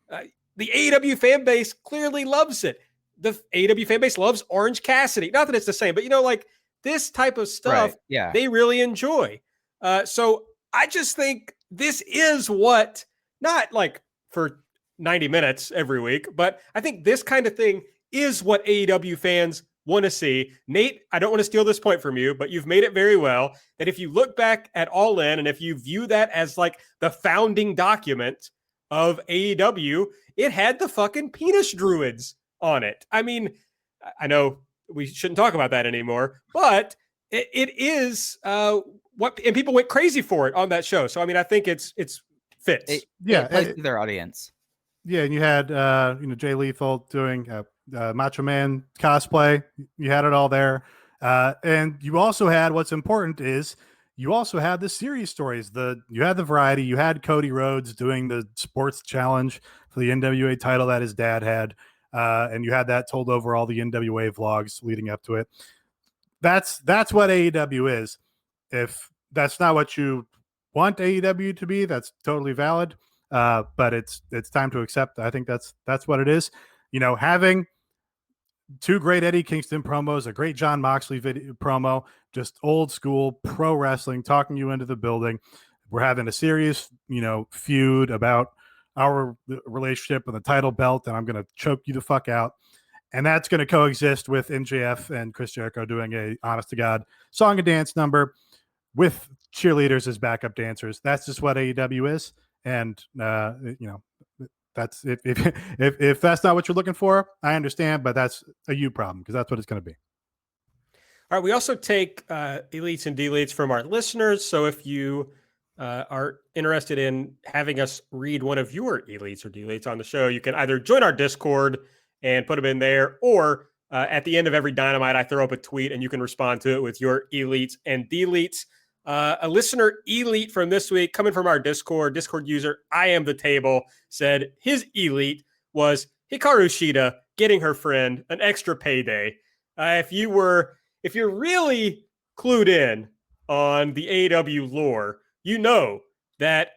The AEW fan base clearly loves it. The AEW fan base loves Orange Cassidy. Not that it's the same, but like this type of stuff, right, yeah, they really enjoy. So I just think this is what, not like for 90 minutes every week, but I think this kind of thing is what AEW fans want to see. Nate, I don't want to steal this point from you, but you've made it very well that if you look back at All In and if you view that as like the founding document of AEW, it had the fucking penis druids on it. I mean, I know we shouldn't talk about that anymore, but it is what, and people went crazy for it on that show. So, I mean, I think it's fits. It plays to their audience. Yeah. And you had, Jay Lethal doing Macho Man cosplay. You had it all there. And you also had, what's important is you also had the series stories. You had the variety. You had Cody Rhodes doing the sports challenge for the NWA title that his dad had, and you had that told over all the NWA vlogs leading up to it. That's what AEW is. If that's not what you want AEW to be, that's totally valid. But it's time to accept. I think that's what it is. Having two great Eddie Kingston promos, a great John Moxley promo, just old school pro wrestling, talking you into the building. We're having a serious, feud about our relationship with the title belt, and I'm going to choke you the fuck out. And that's going to coexist with MJF and Chris Jericho doing a honest to God song and dance number with cheerleaders as backup dancers. That's just what AEW is. And, that's if that's not what you're looking for, I understand, but that's a you problem because that's what it's going to be. All right. We also take elites and deletes from our listeners. So if you are interested in having us read one of your elites or deletes on the show, you can either join our Discord and put them in there, or at the end of every Dynamite, I throw up a tweet and you can respond to it with your elites and deletes. A listener elite from this week, coming from our Discord user, I Am the Table, said his elite was Hikaru Shida getting her friend an extra payday. If you're really clued in on the AEW lore, you know that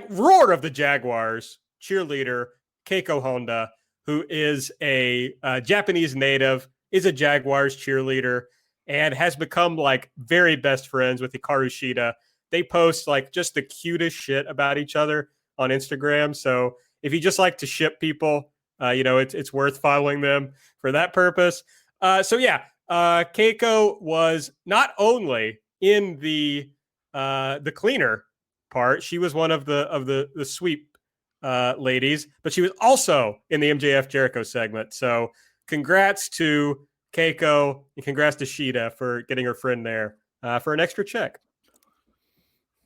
Roar of the Jaguars cheerleader Keiko Honda, who is a Japanese native, is a Jaguars cheerleader, and has become like very best friends with Hikaru Shida. They post like just the cutest shit about each other on Instagram. So if you just like to ship people, it's worth following them for that purpose. Keiko was not only in the cleaner part, she was one of the sweep ladies, but she was also in the MJF Jericho segment. So congrats to Keiko and congrats to Shida for getting her friend there for an extra check.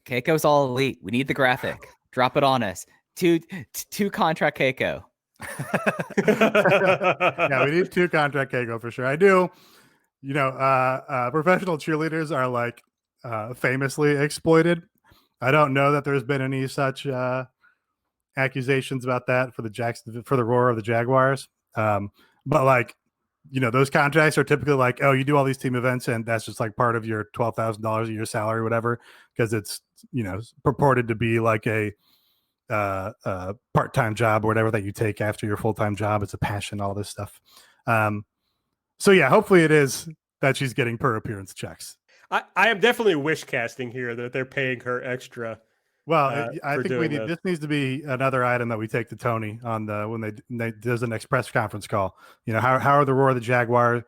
Keiko's all elite. We need the graphic. Drop it on us. Two contract Keiko. Yeah, we need 2 contract Keiko for sure. I do. Professional cheerleaders are like famously exploited. I don't know that there's been any such accusations about that for the Roar of the Jaguars. But like, those contracts are typically like, oh, you do all these team events and that's just like part of your $12,000 a year salary or whatever, because it's, purported to be like a part-time job or whatever that you take after your full-time job. It's a passion, all this stuff. So yeah, hopefully it is that she's getting per appearance checks. I am definitely wish casting here that they're paying her extra. Well, I think this needs to be another item that we take to Tony on when they does the next press conference call. How are the Roar of the Jaguar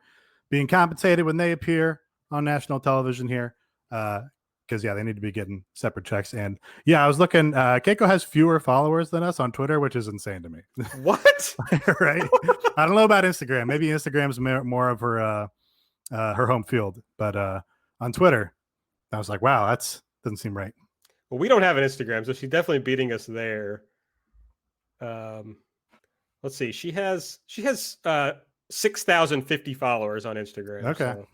being compensated when they appear on national television here? Because they need to be getting separate checks. And I was looking. Keiko has fewer followers than us on Twitter, which is insane to me. What? Right? I don't know about Instagram. Maybe Instagram's more of her home field, but on Twitter, I was like, wow, doesn't seem right. Well, we don't have an Instagram, so she's definitely beating us there. Let's see. She has 6,050 followers on Instagram. Okay. So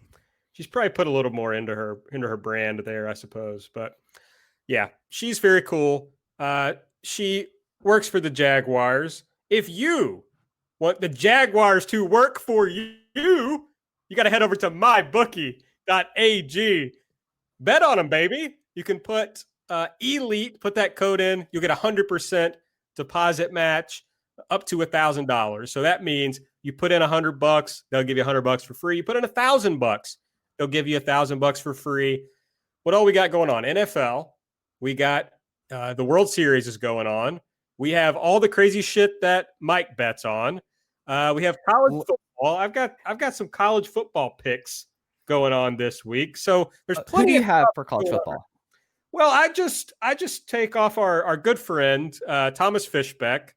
she's probably put a little more into her brand there, I suppose. But yeah, she's very cool. She works for the Jaguars. If you want the Jaguars to work for you, you got to head over to mybookie.ag. Bet on them, baby. You can put elite, put that code in, you'll get 100% deposit match up to $1,000. So that means you put in $100, they'll give you $100 for free. You put in $1,000, they'll give you $1,000 for free. What all we got going on? NFL, we got the World Series is going on. We have all the crazy shit that Mike bets on. We have college football. I've got some college football picks going on this week. So there's plenty. Who do you have for college football? Well, I just take off our good friend Thomas Fishbeck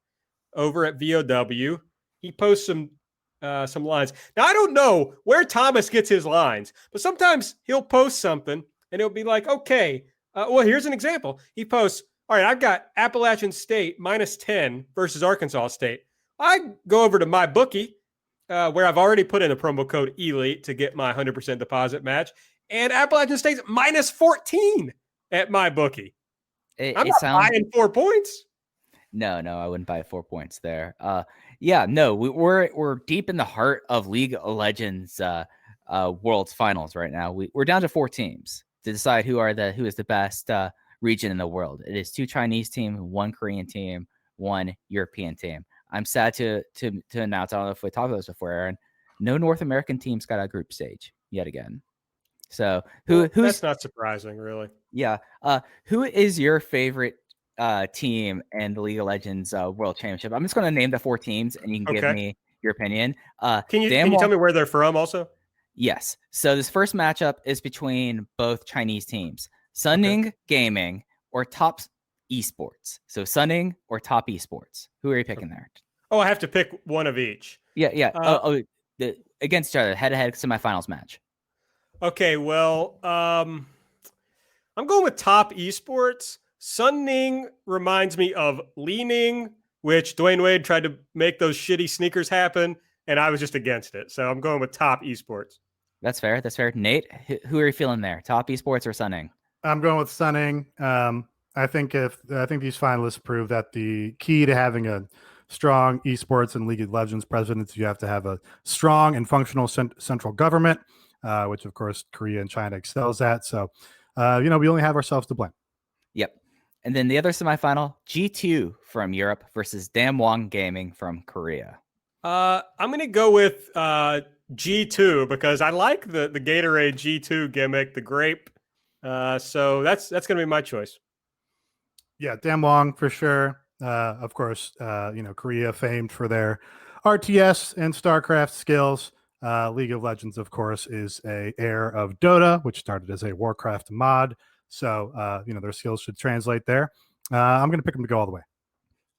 over at VOW. He posts some lines. Now I don't know where Thomas gets his lines, but sometimes he'll post something and it'll be like, okay, well, here's an example. He posts, all right, I've got Appalachian State -10 versus Arkansas State. I go over to my bookie where I've already put in a promo code ELITE to get my 100% deposit match. and Appalachian State's minus 14 at my bookie. I'm not buying 4 points. No, I wouldn't buy 4 points there. We're deep in the heart of League of Legends World's Finals right now. We're down to 4 teams to decide who is the best region in the world. It is 2 Chinese teams, 1 Korean team, 1 European team. I'm sad to announce, I don't know if we talked about this before, Aaron, no North American teams got a group stage yet again. So who's that's not surprising, really. Yeah. Who is your favorite team in the League of Legends World Championship? I'm just going to name the 4 teams, and you can give me your opinion. Can you tell me where they're from also? Yes. So this first matchup is between both Chinese teams, Sunning Gaming or Top Esports. So Sunning or Top Esports. Who are you picking there? Oh, I have to pick one of each. Yeah. Against each other, head-to-head semifinals match. Okay, well, I'm going with Top Esports. Sunning reminds me of Leaning, which Dwayne Wade tried to make those shitty sneakers happen, and I was just against it. So I'm going with Top Esports. That's fair. Nate, who are you feeling there? Top Esports or Sunning? I'm going with Sunning. I think these finalists prove that the key to having a strong esports and League of Legends presence, you have to have a strong and functional central government, which of course Korea and China excels at. So, we only have ourselves to blame. Yep. And then the other semifinal, G2 from Europe versus Damwon Gaming from Korea. I'm going to go with G2 because I like the Gatorade G2 gimmick, the grape. So that's going to be my choice. Yeah, Damwon for sure. Of course, Korea famed for their RTS and StarCraft skills. League of Legends, of course, is a heir of Dota, which started as a Warcraft mod. So, their skills should translate there. I'm going to pick them to go all the way.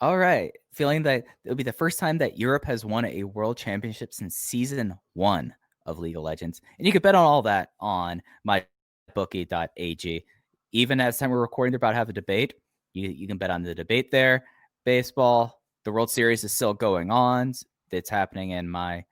All right. Feeling that it'll be the first time that Europe has won a world championship since season 1 of League of Legends. And you can bet on all that on mybookie.ag. Even as time we're recording, they're about to have a debate. You can bet on the debate there. Baseball, the World Series is still going on. It's happening in my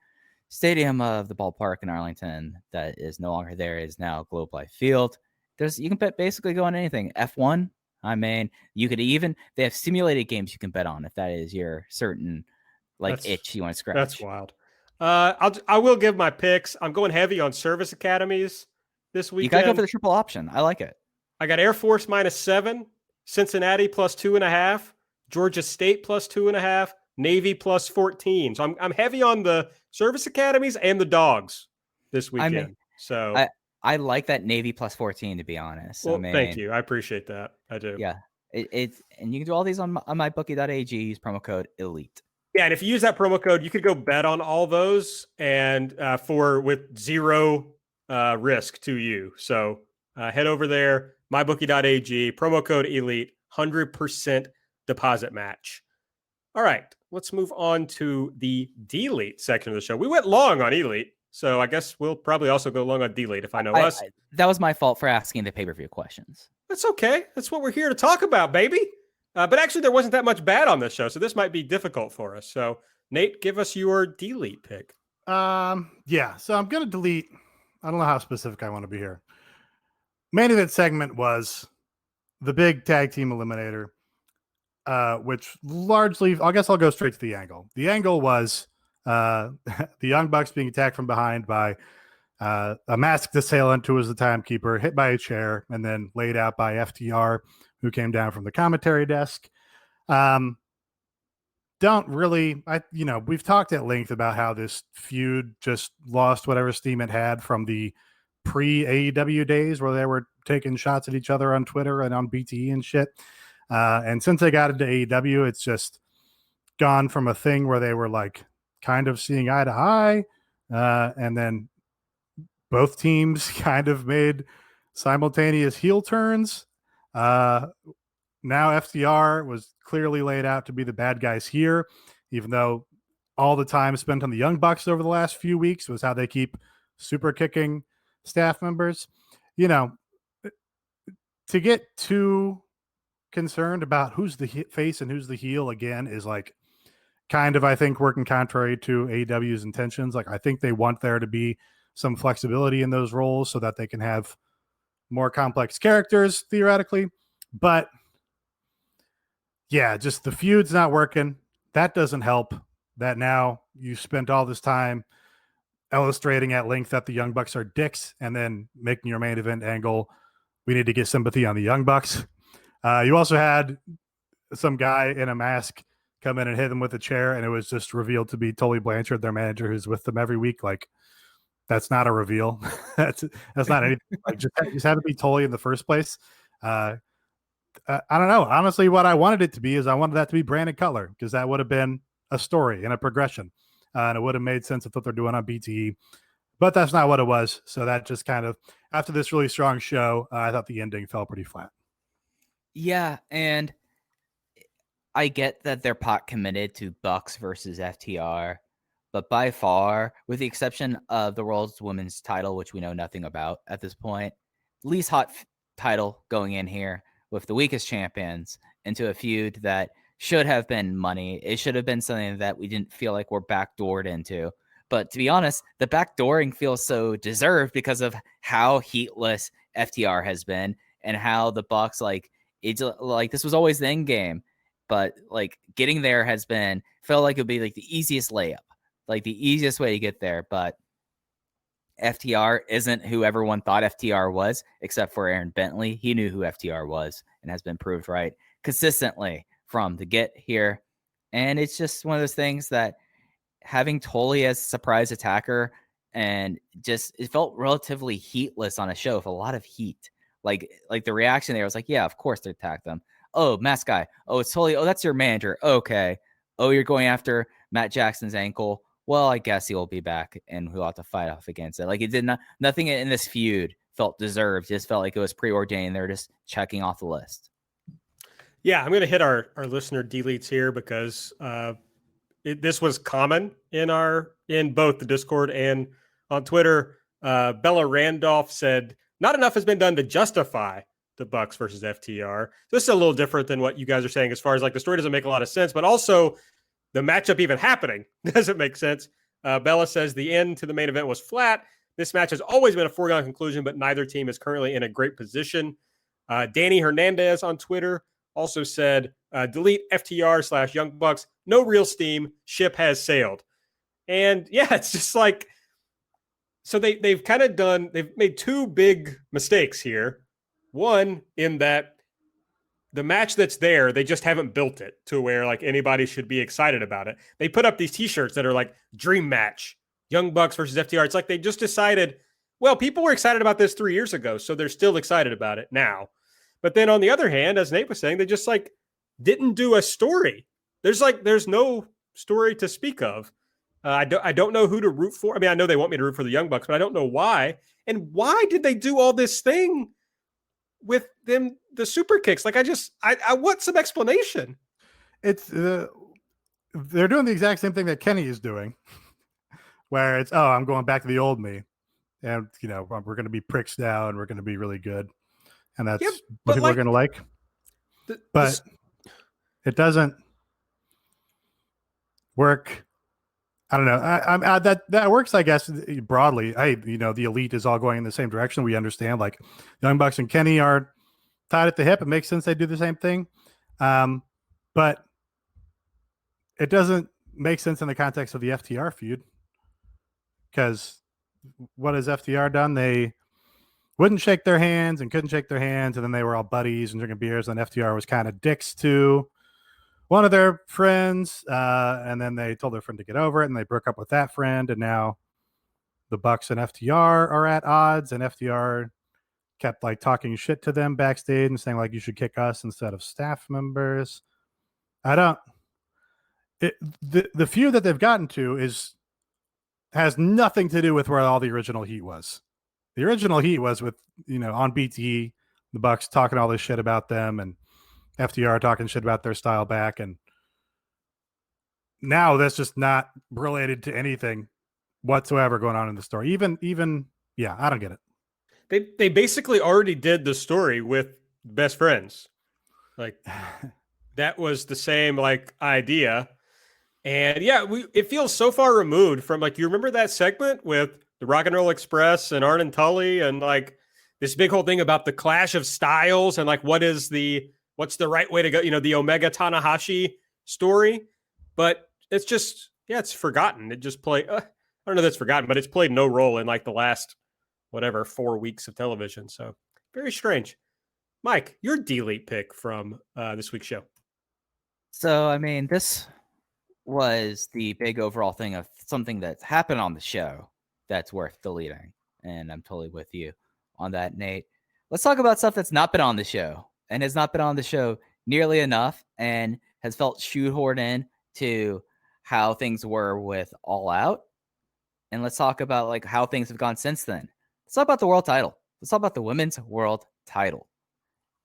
stadium of the ballpark in Arlington that is no longer there, is now Globe Life Field. You can bet basically go on anything. F1, I mean, you could they have simulated games you can bet on if that is your certain itch you want to scratch. That's wild. I will give my picks. I'm going heavy on service academies this weekend. You got to go for the triple option. I like it. I got Air Force -7, Cincinnati +2.5, Georgia State +2.5, Navy +14. So I'm heavy on the service academies and the dogs this weekend. I like that Navy +14, to be honest. Well, thank you. I appreciate that. I do. Yeah. And you can do all these on mybookie.ag. Use promo code ELITE. Yeah, and if you use that promo code, you could go bet on all those and with zero risk to you. So head over there, mybookie.ag, promo code ELITE, 100% deposit match. All right, let's move on to the D-Elite section of the show. We went long on Elite, so I guess we'll probably also go long on D-Elite if I know us. That was my fault for asking the pay-per-view questions. That's okay. That's what we're here to talk about, baby. But actually, there wasn't that much bad on this show, so this might be difficult for us. So, Nate, give us your D-Elite pick. Yeah, so I'm going to delete. I don't know how specific I want to be here. Main event segment was the big tag team eliminator, which largely, I guess I'll go straight to the angle. The angle was the Young Bucks being attacked from behind by a masked assailant who was the timekeeper, hit by a chair, and then laid out by FTR, who came down from the commentary desk. We've talked at length about how this feud just lost whatever steam it had from the pre-AEW days where they were taking shots at each other on Twitter and on BTE and shit. And since they got into AEW, it's just gone from a thing where they were like kind of seeing eye to eye, and then both teams kind of made simultaneous heel turns. Now FTR was clearly laid out to be the bad guys here, even though all the time spent on the Young Bucks over the last few weeks was how they keep super kicking staff members. To get too concerned about who's the face and who's the heel again is like kind of, I think, working contrary to AEW's intentions. Like, I think they want there to be some flexibility in those roles so that they can have more complex characters theoretically. But yeah, just the feud's not working. That doesn't help. That now you spent all this time illustrating at length that the Young Bucks are dicks and then making your main event angle, we need to get sympathy on the Young Bucks. You also had some guy in a mask come in and hit them with a chair, and it was just revealed to be Tully Blanchard, their manager, who's with them every week. Like, that's not a reveal. that's not anything. Like, just had to be Tully in the first place. I don't know. Honestly, what I wanted it to be is I wanted that to be Brandon Cutler, because that would have been a story and a progression. And it would have made sense of what they're doing on BTE. But that's not what it was. So that just kind of, after this really strong show, I thought the ending fell pretty flat. Yeah, and I get that they're pot committed to Bucks versus FTR, but by far, with the exception of the World's Women's title, which we know nothing about at this point, least hot title going in here with the weakest champions into a feud that should have been money. It should have been something that we didn't feel like we're backdoored into. But to be honest, the backdooring feels so deserved because of how heatless FTR has been and how the Bucks, like, it's like this was always the end game, but like getting there has been felt like it would be like the easiest layup, like the easiest way to get there. But FTR isn't who everyone thought FTR was, except for Aaron Bentley. He knew who FTR was and has been proved right consistently from the get here. And it's just one of those things that having Tully as a surprise attacker and just it felt relatively heatless on a show with a lot of heat. Like the reaction there was like, yeah, of course they attacked them. Oh, mask guy. Oh, it's Tully. Oh, that's your manager. Okay. Oh, you're going after Matt Jackson's ankle. Well, I guess he'll be back and we'll have to fight off against it. Like it did not, nothing in this feud felt deserved. It just felt like it was preordained. They're just checking off the list. Yeah, I'm going to hit our listener deletes here because this was common in both the Discord and on Twitter. Bella Randolph said, not enough has been done to justify the Bucks versus FTR. This is a little different than what you guys are saying as far as like the story doesn't make a lot of sense, but also the matchup even happening doesn't make sense. Bella says the end to the main event was flat. This match has always been a foregone conclusion, but neither team is currently in a great position. Danny Hernandez on Twitter also said, delete FTR / Young Bucks. No real steam. Ship has sailed. And yeah, it's just like, so they've made two big mistakes here. One, in that the match that's there, they just haven't built it to where like anybody should be excited about it. They put up these t-shirts that are like dream match, Young Bucks versus FTR. It's like they just decided, well, people were excited about this 3 years ago, so they're still excited about it now. But then on the other hand, as Nate was saying, they just like didn't do a story. There's no story to speak of. I don't know who to root for. I mean, I know they want me to root for the Young Bucks, but I don't know why. And why did they do all this thing with them, the super kicks? Like, I want some explanation. It's they're doing the exact same thing that Kenny is doing, where it's, oh, I'm going back to the old me, and we're going to be pricks now, and we're going to be really good, and that's what people are going to like. But it doesn't work. I don't know. That works, I guess, broadly. The elite is all going in the same direction. We understand, like, Young Bucks and Kenny are tied at the hip. It makes sense they do the same thing. But it doesn't make sense in the context of the FTR feud. Because what has FTR done? They wouldn't shake their hands and couldn't shake their hands. And then they were all buddies and drinking beers. And FTR was kind of dicks to one of their friends, and then they told their friend to get over it, and they broke up with that friend, and now the Bucks and FTR are at odds, and FTR kept like talking shit to them backstage and saying like, you should kick us instead of staff members. The feud that they've gotten to has nothing to do with where all the original heat was. The original heat was with, on BTE, the Bucks talking all this shit about them, and FTR talking shit about their style back, and now that's just not related to anything whatsoever going on in the story. Even I don't get it. They basically already did the story with best friends. Like that was the same like idea. And yeah, it feels so far removed from like, you remember that segment with the Rock and Roll Express and Arn and Tully, and like this big whole thing about the clash of styles and like what's the right way to go, the Omega Tanahashi story. But it's just, it's forgotten. It just played, I don't know if it's forgotten, but it's played no role in like the last, 4 weeks of television. So very strange. Mike, your delete pick from this week's show. So, I mean, this was the big overall thing of something that's happened on the show that's worth deleting. And I'm totally with you on that, Nate. Let's talk about stuff that's not been on the show and has not been on the show nearly enough and has felt shoehorned in to how things were with All Out. And let's talk about like how things have gone since then. Let's talk about the world title. Let's talk about the women's world title.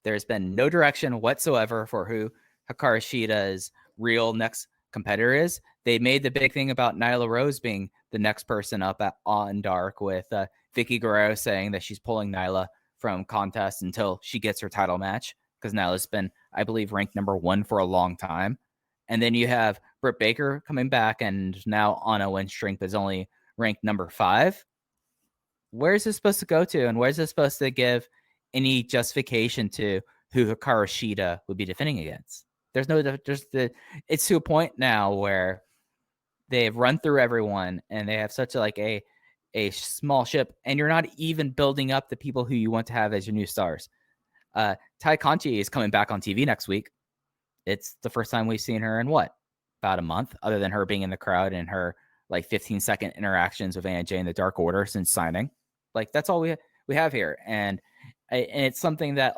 There's been no direction whatsoever for who Hikaru Shida's real next competitor is. They made the big thing about Nyla Rose being the next person up on Dark, with Vicky Guerrero saying that she's pulling Nyla from contest until she gets her title match, because Nyla's been, I believe, ranked number 1 for a long time. And then you have Britt Baker coming back, and now Anna Winstring is only ranked number 5. Where's this supposed to go to, and where's this supposed to give any justification to who Hikaru Shida would be defending against? It's to a point now where they've run through everyone and they have such a small ship, and you're not even building up the people who you want to have as your new stars. Tai Conti is coming back on TV next week. It's the first time we've seen her in about a month, other than her being in the crowd and her 15-second interactions with Anna Jay in the Dark Order since signing. That's all we have here. And it's something that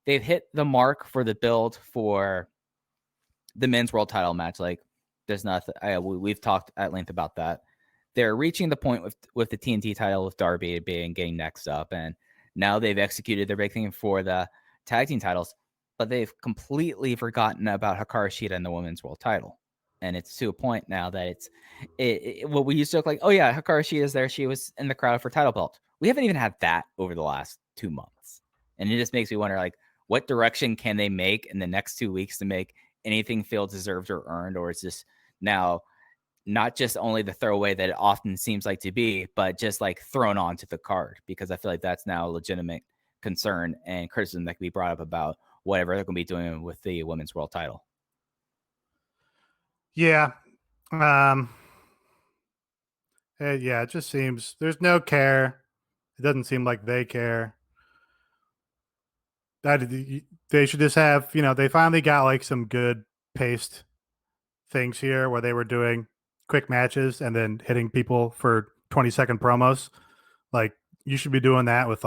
they've hit the mark for the build for the men's world title match. There's nothing. We've talked at length about that. They're reaching the point with the TNT title with Darby getting next up, and now they've executed their big thing for the tag team titles, but they've completely forgotten about Hikaru Shida and the women's world title. And it's to a point now that what we used to look like, oh yeah, Hikaru Shida's there. She was in the crowd for title belt. We haven't even had that over the last 2 months. And it just makes me wonder, what direction can they make in the next 2 weeks to make anything feel deserved or earned? Or is this now not just only the throwaway that it often seems like to be, but just thrown onto the card? Because I feel like that's now a legitimate concern and criticism that can be brought up about whatever they're going to be doing with the women's world title. Yeah. It just seems there's no care. It doesn't seem like they care. They should just have, they finally got some good paced things here where they were doing quick matches and then hitting people for 20-second promos. You should be doing that with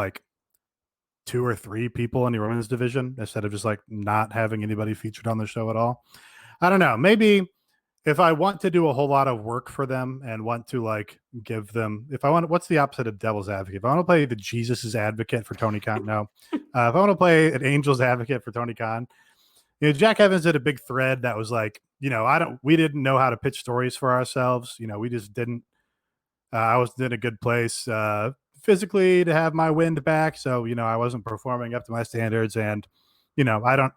2 or 3 people in your women's division instead of just not having anybody featured on the show at all. I don't know. Maybe if I want to do a whole lot of work for them and want to give them, what's the opposite of devil's advocate? If I want to play the Jesus's advocate for Tony Khan, no. If I want to play an angel's advocate for Tony Khan, Jack Evans did a big thread that was we didn't know how to pitch stories for ourselves. We just didn't. I was in a good place physically to have my wind back, so I wasn't performing up to my standards, and I don't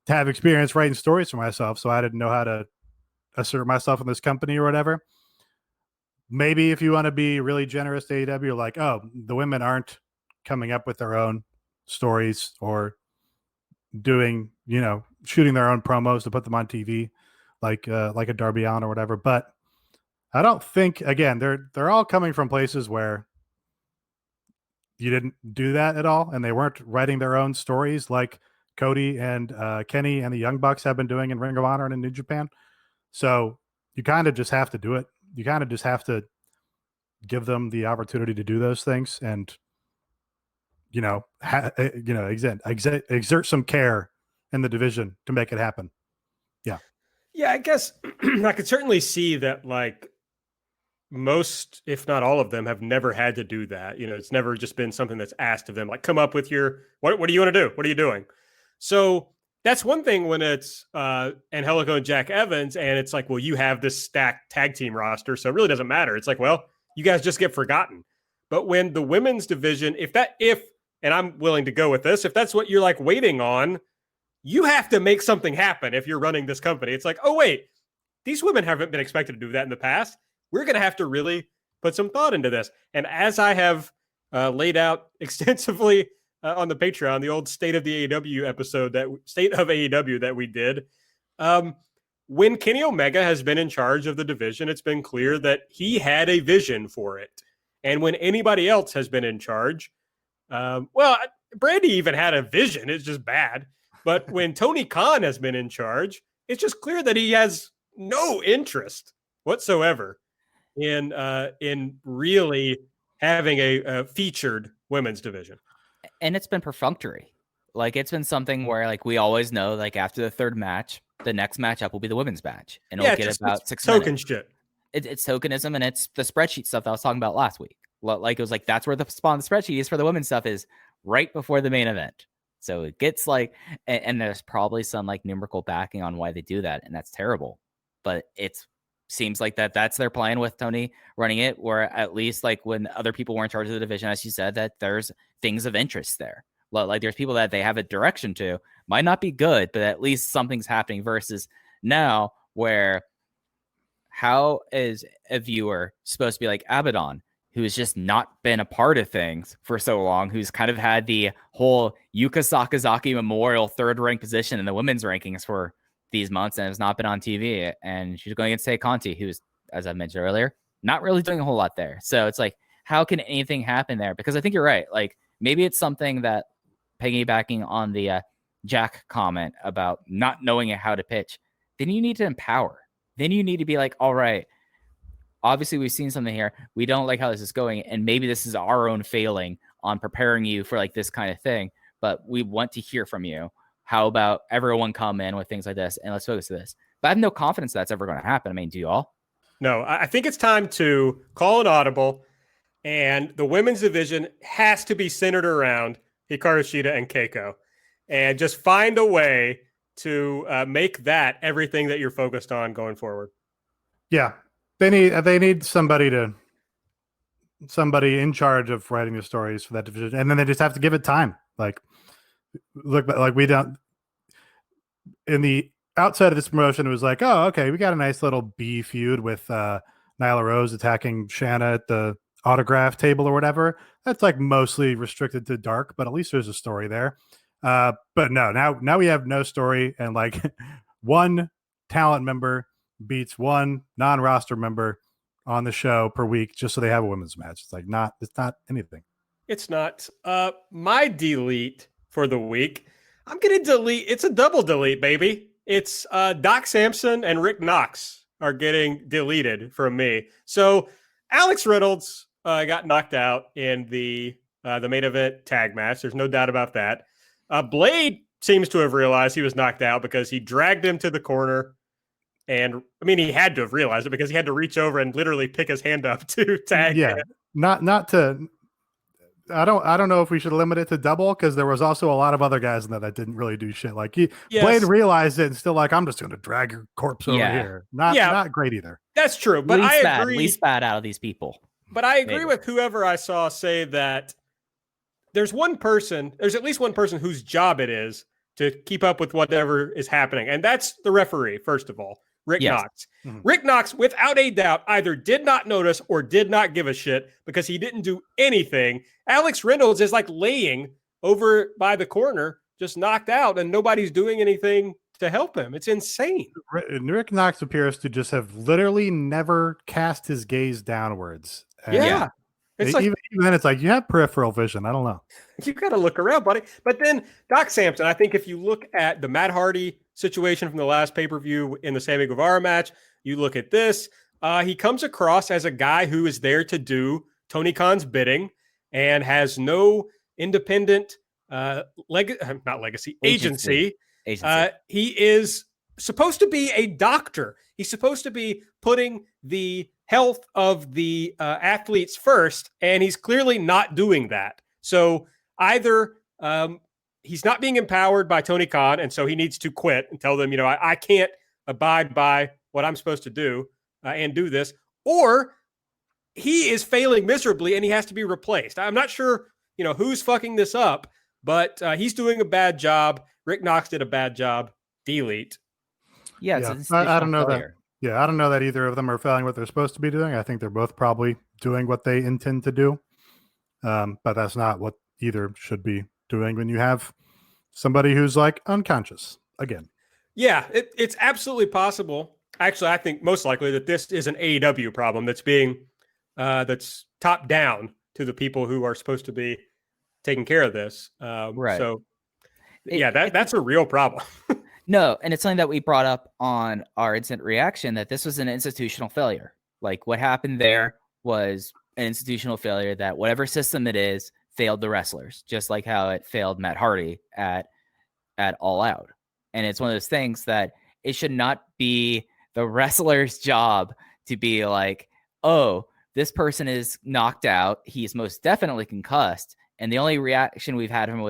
have experience writing stories for myself, so I didn't know how to assert myself in this company or whatever. Maybe if you want to be really generous to AEW, you're oh, the women aren't coming up with their own stories or doing, shooting their own promos to put them on TV, like a Darby Allin or whatever. But I don't think, again, they're all coming from places where you didn't do that at all, and they weren't writing their own stories like Cody and Kenny and the Young Bucks have been doing in Ring of Honor and in New Japan. So you kind of just have to do it. You kind of just have to give them the opportunity to do those things, and exert some care in the division to make it happen. Yeah, I guess I could certainly see that most, if not all of them, have never had to do that. It's never just been something that's asked of them, come up with your, what do you want to do? What are you doing? So that's one thing when it's Angelico and Jack Evans, and it's well, you have this stacked tag team roster, so it really doesn't matter. It's well, you guys just get forgotten. But when the women's division, and I'm willing to go with this, if that's what you're waiting on, you have to make something happen if you're running this company. It's oh, wait, these women haven't been expected to do that in the past. We're going to have to really put some thought into this. And as I have laid out extensively on the Patreon, the old State of the AEW episode, State of AEW that we did, when Kenny Omega has been in charge of the division, it's been clear that he had a vision for it. And when anybody else has been in charge, Brandy even had a vision. It's just bad. But when Tony Khan has been in charge, it's just clear that he has no interest whatsoever in really having a featured women's division. And it's been perfunctory. Like, it's been something where, like, we always know, like, after the third match, the next matchup will be the women's match. And it'll get about 6 minutes. Token shit. It's tokenism, and it's the spreadsheet stuff that I was talking about last week. Like, it was like, that's where the spot on the spreadsheet is for the women's stuff, is right before the main event. So it gets like, and there's probably some like numerical backing on why they do that, and that's terrible. But it seems like that's their plan with Tony running it, where at least like when other people were in charge of the division, as you said, that there's things of interest there. Like there's people that they have a direction to, might not be good, but at least something's happening, versus now where how is a viewer supposed to be like Abaddon, who's just not been a part of things for so long, who's kind of had the whole Yuka Sakazaki Memorial third rank position in the women's rankings for these months and has not been on TV. And she's going against Tay Conti, who's, as I mentioned earlier, not really doing a whole lot there. So it's like, how can anything happen there? Because I think you're right. Like, maybe it's something that, piggybacking on the Jack comment about not knowing how to pitch, then you need to empower. Then you need to be like, all right, obviously we've seen something here. We don't like how this is going. And maybe this is our own failing on preparing you for like this kind of thing, but we want to hear from you. How about everyone come in with things like this and let's focus to this? But I have no confidence that's ever going to happen. I mean, do you all? No, I think it's time to call an audible, and the women's division has to be centered around Hikaru Shida and Keiko, and just find a way to make that everything that you're focused on going forward. Yeah, they need somebody in charge of writing the stories for that division, and then they just have to give it time. Like, look, like we don't in the outside of this promotion, it was like, oh, okay, we got a nice little B feud with Nyla Rose attacking Shanna at the autograph table or whatever. That's like mostly restricted to dark, but at least there's a story there. But no, now we have no story, and like one talent member beats one non-roster member on the show per week just so they have a women's match. It's not anything. It's not. My delete for the week, I'm going to delete. It's a double delete, baby. It's Doc Samson and Rick Knox are getting deleted from me. So Alex Reynolds got knocked out in the main event tag match. There's no doubt about that. Blade seems to have realized he was knocked out because he dragged him to the corner. And I mean, he had to have realized it because he had to reach over and literally pick his hand up to tag him. Not to. I don't know if we should limit it to double, because there was also a lot of other guys in there that didn't really do shit. Like Blade realized it and still like, I'm just going to drag your corpse over here. Not great either. That's true, but I agree. Least bad out of these people. But I agree with whoever I saw say that there's at least one person whose job it is to keep up with whatever is happening, and that's the referee. First of all, Rick Knox. Mm-hmm. Rick Knox, without a doubt, either did not notice or did not give a shit because he didn't do anything. Alex Reynolds is like laying over by the corner, just knocked out, and nobody's doing anything to help him. It's insane. Rick Knox appears to just have literally never cast his gaze downwards. Yeah. It's like, even then, it's like you have peripheral vision. I don't know. You got to look around, buddy. But then Doc Samson, I think if you look at the Matt Hardy situation from the last pay-per-view in the Sammy Guevara match, you look at this, he comes across as a guy who is there to do Tony Khan's bidding and has no independent agency. He is supposed to be a doctor. He's supposed to be putting the health of the athletes first, and he's clearly not doing that. So either he's not being empowered by Tony Khan, and so he needs to quit and tell them, I can't abide by what I'm supposed to do and do this, or he is failing miserably and he has to be replaced. I'm not sure, who's fucking this up, but he's doing a bad job. Rick Knox did a bad job. Delete. I don't know that. Yeah, I don't know that either of them are failing what they're supposed to be doing. I think they're both probably doing what they intend to do. But that's not what either should be doing when you have somebody who's like unconscious again. Yeah, it's absolutely possible. Actually, I think most likely that this is an AEW problem that's being that's top down to the people who are supposed to be taking care of this. Right. So, that's a real problem. No, and it's something that we brought up on our instant reaction that this was an institutional failure. Like what happened there was an institutional failure that whatever system it is failed the wrestlers, just like how it failed Matt Hardy at All Out. And it's one of those things that it should not be the wrestler's job to be like, oh, this person is knocked out. He's most definitely concussed. And the only reaction we've had from him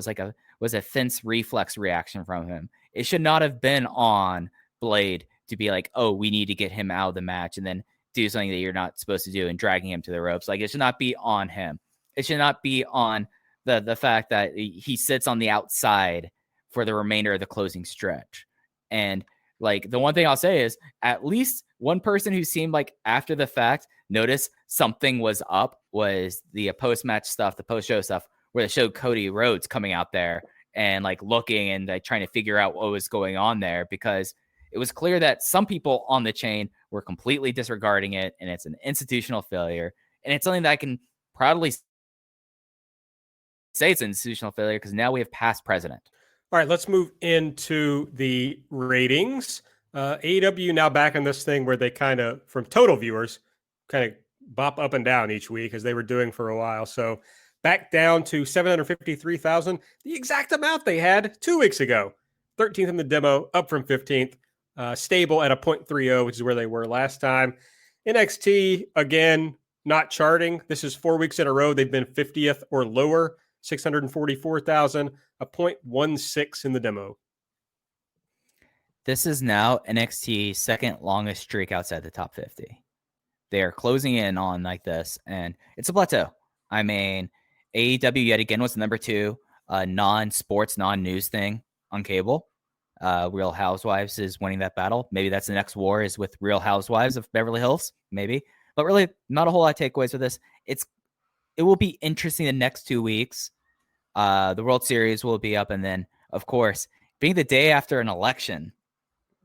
was a fence reflex reaction from him. It should not have been on Blade to be like, oh, we need to get him out of the match and then do something that you're not supposed to do and dragging him to the ropes. Like, it should not be on him. It should not be on the fact that he sits on the outside for the remainder of the closing stretch. And like, the one thing I'll say is at least one person who seemed like after the fact noticed something was up was the post-match stuff, the post-show stuff, where they showed Cody Rhodes coming out there and like looking and like trying to figure out what was going on there, because it was clear that some people on the chain were completely disregarding it, and it's an institutional failure. And it's something that I can proudly say it's an institutional failure because now we have past president. All right, let's move into the ratings. AEW now back on this thing where they kind of, from total viewers, kind of bop up and down each week as they were doing for a while. So back down to 753,000, the exact amount they had 2 weeks ago. 13th in the demo, up from 15th. Stable at a 0.30, which is where they were last time. NXT, again, not charting. This is 4 weeks in a row. They've been 50th or lower, 644,000, a 0.16 in the demo. This is now NXT's second longest streak outside the top 50. They are closing in on like this, and it's a plateau. I mean, AEW yet again was the number 2 non-sports, non-news thing on cable. Real Housewives is winning that battle. Maybe that's the next war is with Real Housewives of Beverly Hills, maybe. But really, not a whole lot of takeaways with this. It will be interesting the next 2 weeks. The World Series will be up, and then, of course, being the day after an election,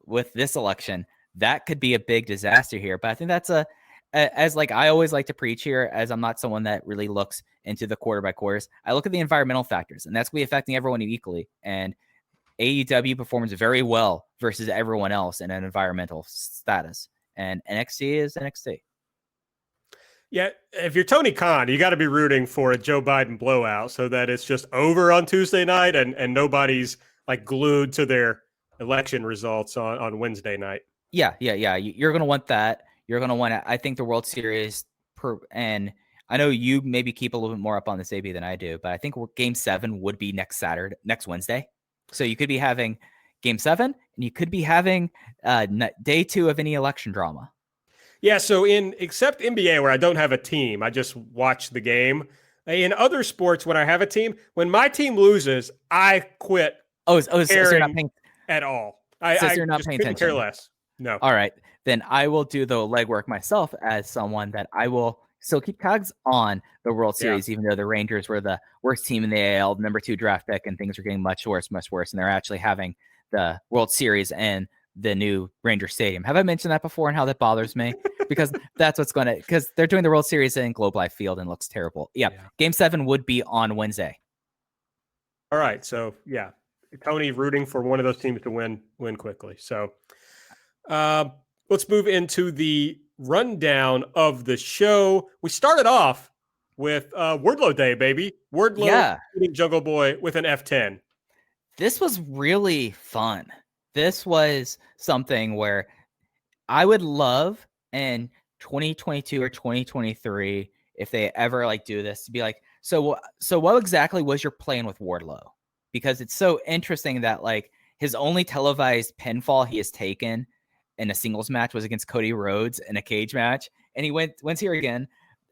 with this election, that could be a big disaster here. But I think that's as like I always like to preach here, as I'm not someone that really looks into the quarter by quarters. I look at the environmental factors, and that's going to be affecting everyone equally. And AEW performs very well versus everyone else in an environmental status, and NXT is NXT. Yeah, if you're Tony Khan, you got to be rooting for a Joe Biden blowout so that it's just over on Tuesday night and nobody's like glued to their election results on Wednesday night. Yeah. You're going to want that. You're going to want I think the World Series and I know you maybe keep a little bit more up on this AB than I do, but I think Game 7 would be next Wednesday. So you could be having Game 7 and you could be having day 2 of any election drama. Yeah, so except NBA where I don't have a team, I just watch the game. In other sports, when I have a team, when my team loses, I quit. So you're not paying at all. you're not paying attention. Care less. No. All right, then I will do the legwork myself as someone that I will still keep tabs on the World Series, even though the Rangers were the worst team in the AL, number 2 draft pick, and things are getting much worse, and they're actually having the World Series and the new Ranger Stadium. Have I mentioned that before and how that bothers me? Because that's what's going to, because they're doing the World Series in Globe Life Field and it looks terrible. Yeah. Game 7 would be on Wednesday. All right. So yeah, Tony rooting for one of those teams to win quickly. So let's move into the rundown of the show. We started off with Wardlow Day, baby. Wardlow beating Jungle Boy with an F10. This was really fun. This was something where I would love in 2022 or 2023, if they ever like do this, to be like, so what exactly was your plan with Wardlow? Because it's so interesting that like his only televised pinfall he has taken in a singles match was against Cody Rhodes in a cage match. And he went here again.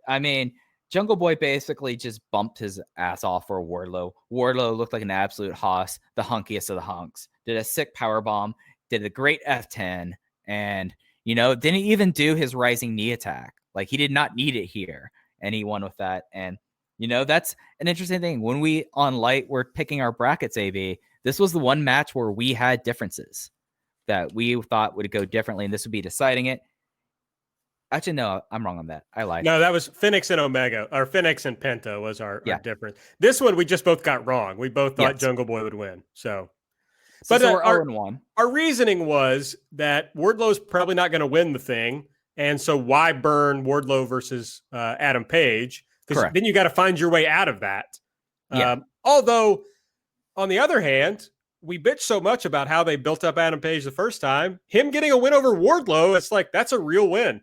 I mean, Jungle Boy basically just bumped his ass off for Wardlow. Wardlow looked like an absolute hoss, the hunkiest of the hunks. Did a sick power bomb, did a great F10, and Didn't even do his rising knee attack. Like, he did not need it here, and he won with that. And, that's an interesting thing. When we on Light were picking our brackets, AV, this was the one match where we had differences that we thought would go differently, and this would be deciding it. Actually, no, I'm wrong on that. I lied. No, that was Phoenix and Omega, or Phoenix and Penta was our difference. This one we just both got wrong. We both thought Jungle Boy would win. So we're 0-1. Our reasoning was that Wardlow's probably not going to win the thing, and so why burn Wardlow versus Adam Page? Because then you got to find your way out of that. Yeah. Although, on the other hand, we bitch so much about how they built up Adam Page the first time. Him getting a win over Wardlow, it's like that's a real win.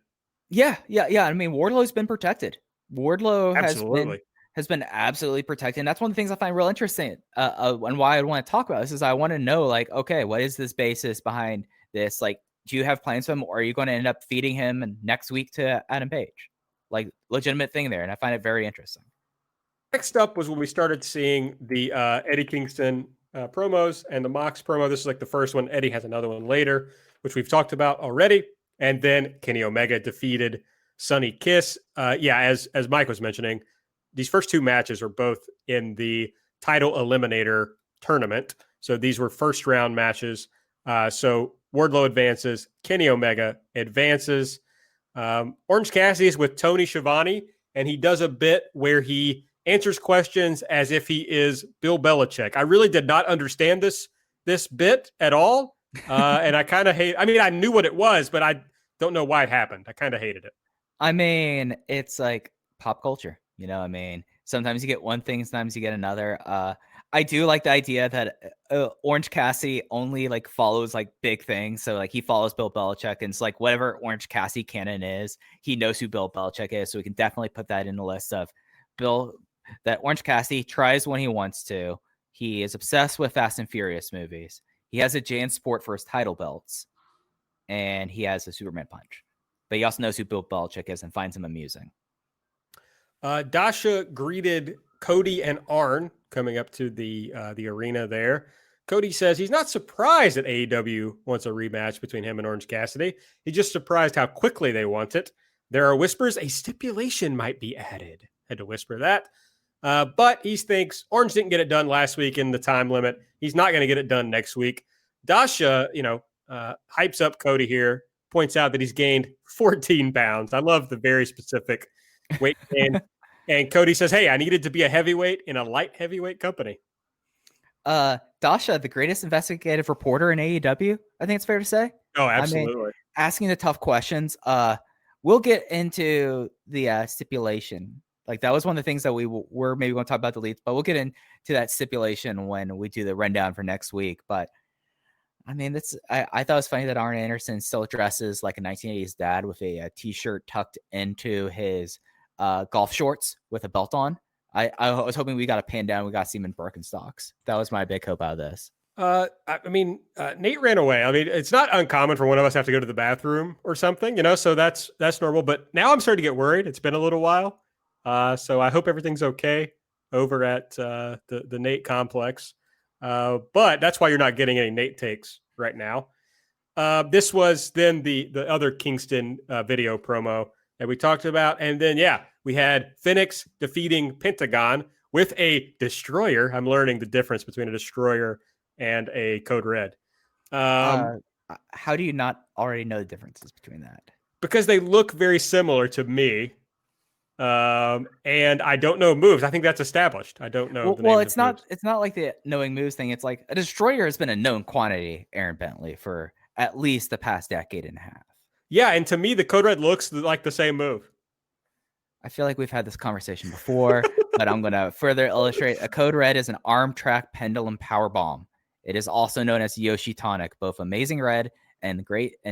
Yeah. I mean, Wardlow's been protected. Wardlow has been absolutely protected. And that's one of the things I find real interesting and why I want to talk about this is I want to know, like, okay, what is this basis behind this? Like, do you have plans for him, or are you going to end up feeding him next week to Adam Page? Like, legitimate thing there. And I find it very interesting. Next up was when we started seeing the Eddie Kingston promos and the Mox promo. This is like the first one. Eddie has another one later, which we've talked about already. And then Kenny Omega defeated Sonny Kiss. As Mike was mentioning, these first two matches are both in the title eliminator tournament. So these were first round matches. So Wardlow advances, Kenny Omega advances. Orange Cassidy is with Tony Schiavone, and he does a bit where he answers questions as if he is Bill Belichick. I really did not understand this bit at all. And I kind of I knew what it was, but I don't know why it happened. I kind of hated it. I mean, it's like pop culture, sometimes you get one thing, sometimes you get another. I do like the idea that Orange Cassidy only like follows like big things. So like he follows Bill Belichick, and it's like whatever Orange Cassidy canon is, he knows who Bill Belichick is. So we can definitely put that in the list of that Orange Cassidy tries when he wants to. He is obsessed with Fast and Furious movies. He has a Jan Sport for his title belts, and he has a Superman punch. But he also knows who Bill Belichick is and finds him amusing. Dasha greeted Cody and Arn coming up to the arena there. Cody says he's not surprised that AEW wants a rematch between him and Orange Cassidy. He's just surprised how quickly they want it. There are whispers a stipulation might be added. Had to whisper that. But he thinks Orange didn't get it done last week in the time limit. He's not going to get it done next week. Dasha, hypes up Cody here, points out that he's gained 14 pounds. I love the very specific weight gain. And Cody says, hey, I needed to be a heavyweight in a light heavyweight company. Dasha, the greatest investigative reporter in AEW, I think it's fair to say. Oh, absolutely. I mean, asking the tough questions. We'll get into the stipulation. Like, that was one of the things that we were maybe going to talk about the leads, but we'll get into that stipulation when we do the rundown for next week. But I mean, I thought it was funny that Arn Anderson still dresses like a 1980s dad with a t-shirt tucked into his golf shorts with a belt on. I was hoping we got a pan down. We got Seaman Birkenstocks. That was my big hope out of this. Nate ran away. I mean, it's not uncommon for one of us to have to go to the bathroom or something, so that's normal. But now I'm starting to get worried. It's been a little while. So I hope everything's okay over at the Nate complex. But that's why you're not getting any Nate takes right now. This was then the other Kingston video promo that we talked about. And then, we had Phoenix defeating Pentagon with a destroyer. I'm learning the difference between a destroyer and a Code Red. How do you not already know the differences between that? Because they look very similar to me. And I don't know moves. I think that's established. I don't know. Well, it's not like the knowing moves thing. It's like a destroyer has been a known quantity, Aaron Bentley, for at least the past decade and a half. Yeah. And to me, the Code Red looks like the same move. I feel like we've had this conversation before, but I'm going to further illustrate. A Code Red is an arm track pendulum power bomb. It is also known as Yoshi Tonic, both Amazing Red and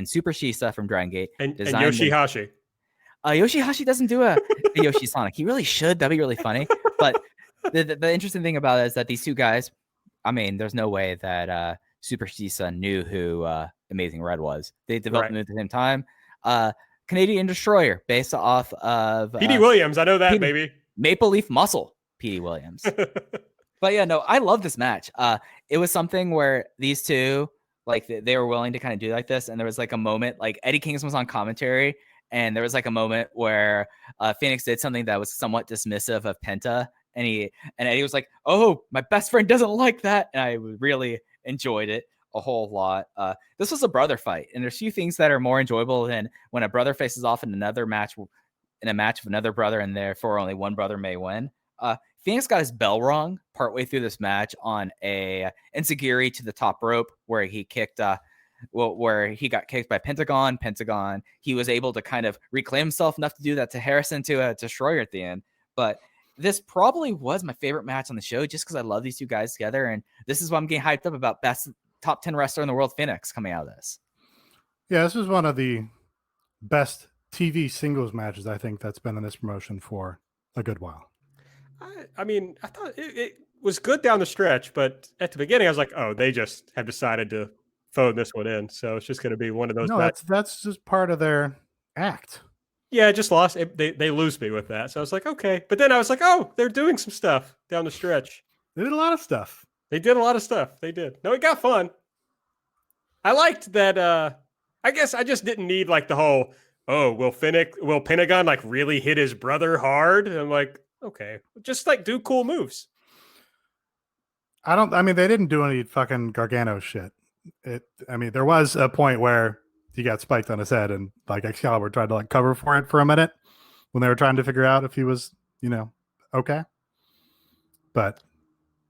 Super Shisa from Dragon Gate. And Yoshihashi. Yoshihashi doesn't do a Yoshi Sonic. He really should. That'd be really funny. But the interesting thing about it is that these two guys, I mean, there's no way that Super Shisa knew who Amazing Red was. They developed them at the same time. Canadian Destroyer, based off of P.D. Williams. I know that, baby. Maple Leaf Muscle, P.D. Williams. But yeah, no, I love this match. It was something where these two, like they were willing to kind of do like this. And there was like a moment, like Eddie Kingston was on commentary, and there was like a moment where Phoenix did something that was somewhat dismissive of Penta, and Eddie was like, "Oh, my best friend doesn't like that," and I really enjoyed it a whole lot. This was a brother fight, and there's few things that are more enjoyable than when a brother faces off in another match, in a match of another brother, and therefore only one brother may win. Phoenix got his bell rung partway through this match on a enziguri to the top rope where he kicked where he got kicked by Pentagon. He was able to kind of reclaim himself enough to do that to Harrison to a destroyer at the end. But this probably was my favorite match on the show just because I love these two guys together. And this is what I'm getting hyped up about. Best top 10 wrestler in the world, Phoenix, coming out of this. Yeah, this was one of the best TV singles matches I think that's been in this promotion for a good while. I mean, I thought it was good down the stretch, but at the beginning I was like, oh, they just have decided to phone this one in. So it's just going to be one of those. No, that's just part of their act. Yeah, I just lost. They lose me with that. So I was like, okay. But then I was like, oh, they're doing some stuff down the stretch. They did a lot of stuff. They did a lot of stuff. They did. No, it got fun. I liked that. I guess I just didn't need like the whole, oh, will Pentagon like really hit his brother hard? And I'm like, okay, just like do cool moves. I mean, they didn't do any fucking Gargano shit. There was a point where he got spiked on his head and like Excalibur tried to like cover for it for a minute when they were trying to figure out if he was, okay. But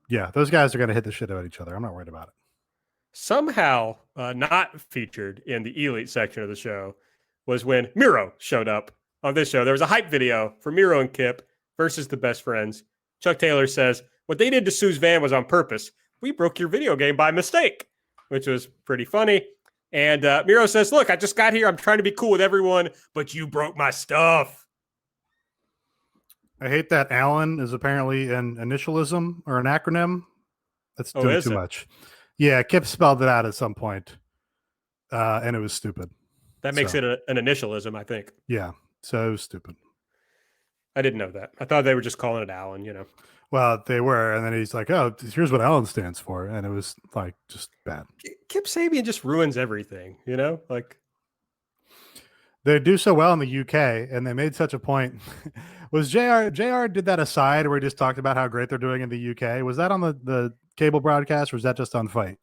yeah, those guys are going to hit the shit out of each other. I'm not worried about it. Somehow not featured in the Elite section of the show was when Miro showed up on this show. There was a hype video for Miro and Kip versus the Best Friends. Chuck Taylor says, what they did to Sue's van was on purpose. We broke your video game by mistake, which was pretty funny. And Miro says, look, I just got here. I'm trying to be cool with everyone, but you broke my stuff. I hate that Allen is apparently an initialism or an acronym. That's doing too much. Yeah, Kip spelled it out at some point, and it was stupid. That makes it an initialism, I think. Yeah, so it was stupid. I didn't know that. I thought they were just calling it Allen, Well, they were, and then he's like, oh, here's what Allen stands for, and it was like just bad. Kip Sabian just ruins everything, like. They do so well in the UK, and they made such a point. Was JR did that aside where he just talked about how great they're doing in the UK? Was that on the cable broadcast, or was that just on Fight?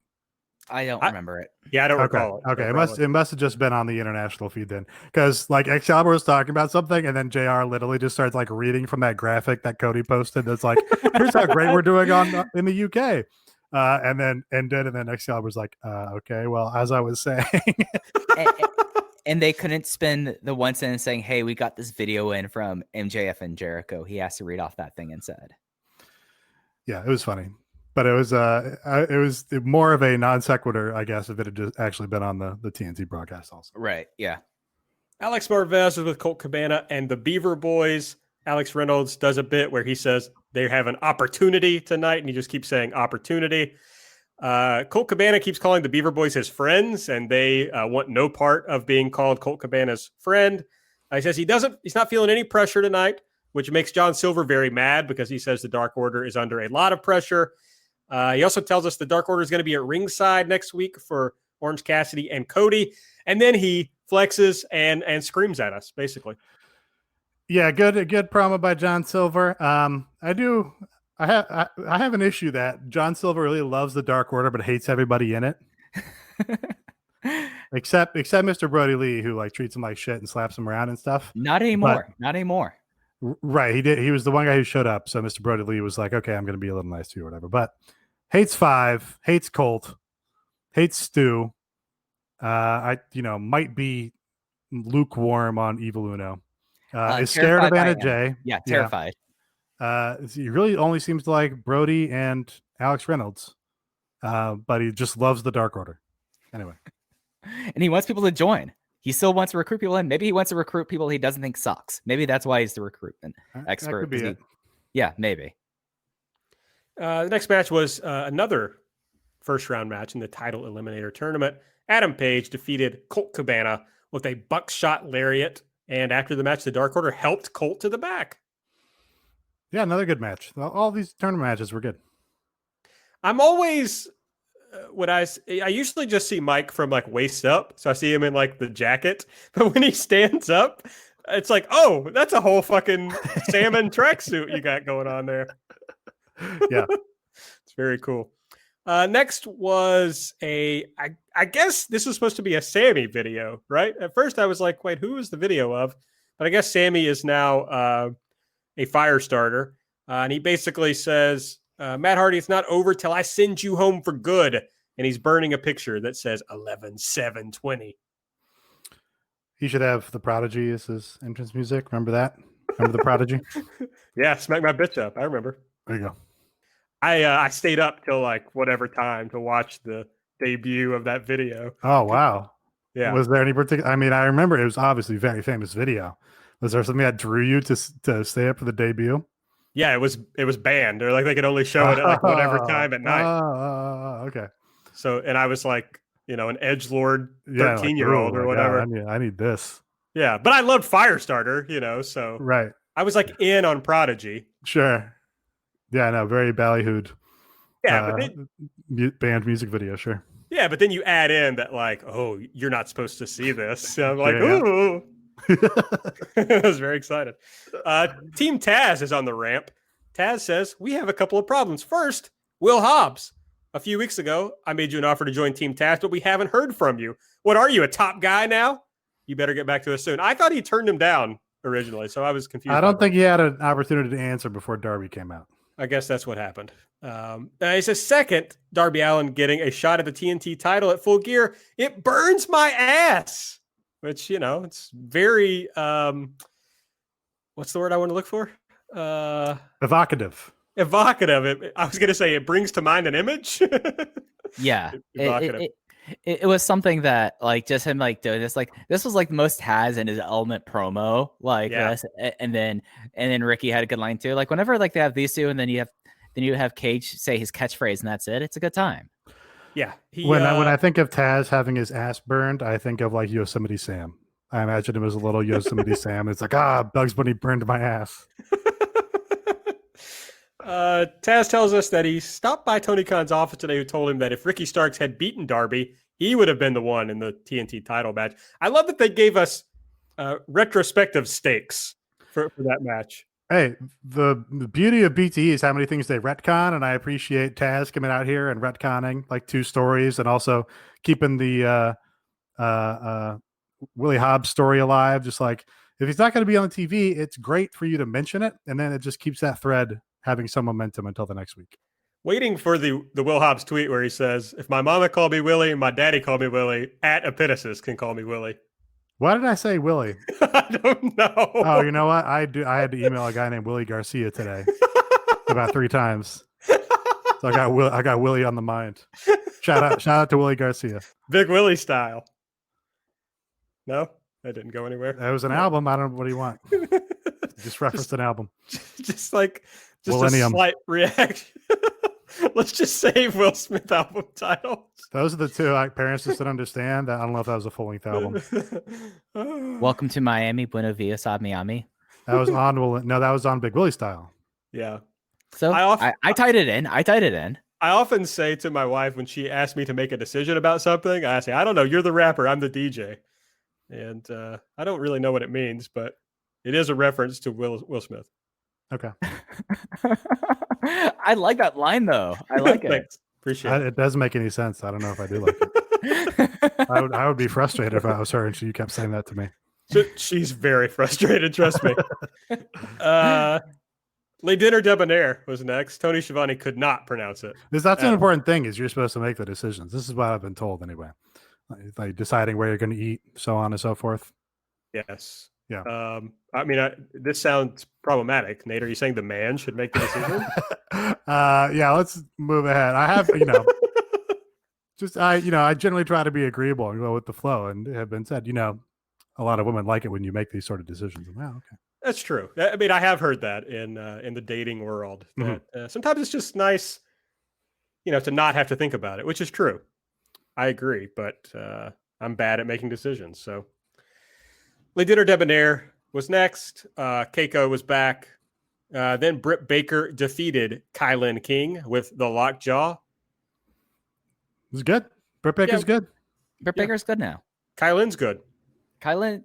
I don't remember it. Yeah, I don't recall it. Okay, it must have just been on the international feed then, because like Excalibur was talking about something, and then JR literally just starts like reading from that graphic that Cody posted. That's like, here's how great we're doing in the UK, and then Excalibur's like, okay, well, as I was saying. And they couldn't spend the one sentence saying, hey, we got this video in from MJF and Jericho. He has to read off that thing instead. Yeah, it was funny. But it was more of a non sequitur, I guess, if it had just actually been on the TNT broadcast also. Right, yeah. Alex Marvez is with Colt Cabana and the Beaver Boys. Alex Reynolds does a bit where he says they have an opportunity tonight, and he just keeps saying opportunity. Colt Cabana keeps calling the Beaver Boys his friends, and they want no part of being called Colt Cabana's friend. He says he's not feeling any pressure tonight, which makes John Silver very mad because he says the Dark Order is under a lot of pressure. He also tells us the Dark Order is going to be at ringside next week for Orange Cassidy and Cody, and then he flexes and screams at us, basically. Yeah, good promo by John Silver. I have an issue that John Silver really loves the Dark Order, but hates everybody in it. except Mr. Brody Lee, who like treats him like shit and slaps him around and stuff. Not anymore. Right. He did. He was the one guy who showed up. So Mr. Brody Lee was like, okay, I'm going to be a little nice to you or whatever, but hates Five, hates Colt, hates Stu. Might be lukewarm on Evil Uno. Is scared of Anna Jay. Yeah, terrified. He really only seems to like Brody and Alex Reynolds, but he just loves the Dark Order. Anyway, and he wants people to join. He still wants to recruit people in. Maybe he wants to recruit people he doesn't think sucks. Maybe that's why he's the recruitment expert. That could be it. Yeah, maybe. The next match was another first round match in the title eliminator tournament. Adam Page defeated Colt Cabana with a buckshot lariat, and after the match, the Dark Order helped Colt to the back. Yeah, another good match. All these tournament matches were good. I'm always I usually just see Mike from like waist up, so I see him in like the jacket. But when he stands up, it's like, oh, that's a whole fucking salmon tracksuit you got going on there. Yeah. It's very cool. Next was I guess this was supposed to be a Sammy video, right? At first I was like, wait, who is the video of? But I guess Sammy is now a fire starter. And he basically says, Matt Hardy, it's not over till I send you home for good. And he's burning a picture that says 11/7/20. He should have the Prodigy as his entrance music. Remember that? Remember the Prodigy? Yeah, smack my bitch up. I remember. There you go. I stayed up till like whatever time to watch the debut of that video. Oh, wow. Yeah. Was there any particular? I mean, I remember it was obviously a very famous video. Was there something that drew you to stay up for the debut? Yeah, it was banned, or like they could only show it at like whatever time at night. Okay. So, and I was like, an edgelord 13-year-old like, or whatever. God, I need this. Yeah, but I loved Firestarter, so Right. I was like in on Prodigy. Sure. Yeah, no, very ballyhooed. Yeah, but then, band music video, sure. Yeah, but then you add in that like, oh, you're not supposed to see this. So I'm like, Yeah. ooh. I was very excited. Team Taz is on the ramp. Taz says, we have a couple of problems. First, Will Hobbs. A few weeks ago, I made you an offer to join Team Taz, but we haven't heard from you. What are you, a top guy now? You better get back to us soon. I thought he turned him down originally, so I was confused. I don't think he had an opportunity to answer before Darby came out. I guess that's what happened. He says, second, Darby Allin getting a shot at the TNT title at Full Gear. It burns my ass. Which, it's very, what's the word I want to look for? Evocative. Evocative. I was going to say it brings to mind an image. Yeah. Evocative. It was something that like just him like doing this, like this was like the most Taz in his element promo, like this, and then Ricky had a good line too. Like whenever like they have these two, and then you have Cage say his catchphrase, and that's it. It's a good time. Yeah. When I think of Taz having his ass burned, I think of like Yosemite Sam. I imagine him as a little Yosemite Sam. It's like, Bugs Bunny burned my ass. Taz tells us that he stopped by Tony Khan's office today, who told him that if Ricky Starks had beaten Darby, he would have been the one in the TNT title match. I love that they gave us retrospective stakes for that match. Hey, the beauty of BTE is how many things they retcon, and I appreciate Taz coming out here and retconning like two stories, and also keeping the Willie Hobbs story alive. Just like if he's not going to be on the TV, it's great for you to mention it, and then it just keeps that thread having some momentum until the next week. Waiting for the Will Hobbs tweet where he says, if my mama called me Willie, my daddy called me Willie, at Epitasis can call me Willie. Why did I say Willie? I don't know. Oh, you know what? I had to email a guy named Willie Garcia today about 3 times. So I got Willie on the mind. Shout out to Willie Garcia. Big Willie style. No, that didn't go anywhere. That was an album. I don't know what do you want. Just referenced an album. Just Millennium. A slight reaction. Let's just save Will Smith album titles. Those are the two parents just didn't understand. I don't know if that was a full-length album. Welcome to Miami, Buenos Dias, Miami. That was on Big Willie style. Yeah. So I tied it in. I often say to my wife when she asks me to make a decision about something, I say, I don't know, you're the rapper, I'm the DJ. And I don't really know what it means, but it is a reference to Will Smith. Okay. I like that line though. I like it. Thanks. Appreciate it. It doesn't make any sense. I don't know if I do like it. I would be frustrated if I was her and she kept saying that to me. She's very frustrated, trust me. Dinner Debonair was next. Tony Schiavone could not pronounce it. That's an important thing is you're supposed to make the decisions. This is what I've been told anyway. Like deciding where you're going to eat, so on and so forth. Yes. Yeah. I mean, this sounds problematic. Nate, are you saying the man should make the decision? Yeah, let's move ahead. I have, I generally try to be agreeable and go with the flow, and it have been said, a lot of women like it when you make these sort of decisions. Wow, okay. That's true. I mean, I have heard that in the dating world. That, sometimes it's just nice, to not have to think about it, which is true. I agree, but I'm bad at making decisions. So, Dinner Debonair was next. Keiko was back. Then Britt Baker defeated Kylan King with the lockjaw. was good. Britt Baker's good. Britt Baker's good now. Kai Lynn's good. Kai Lynn,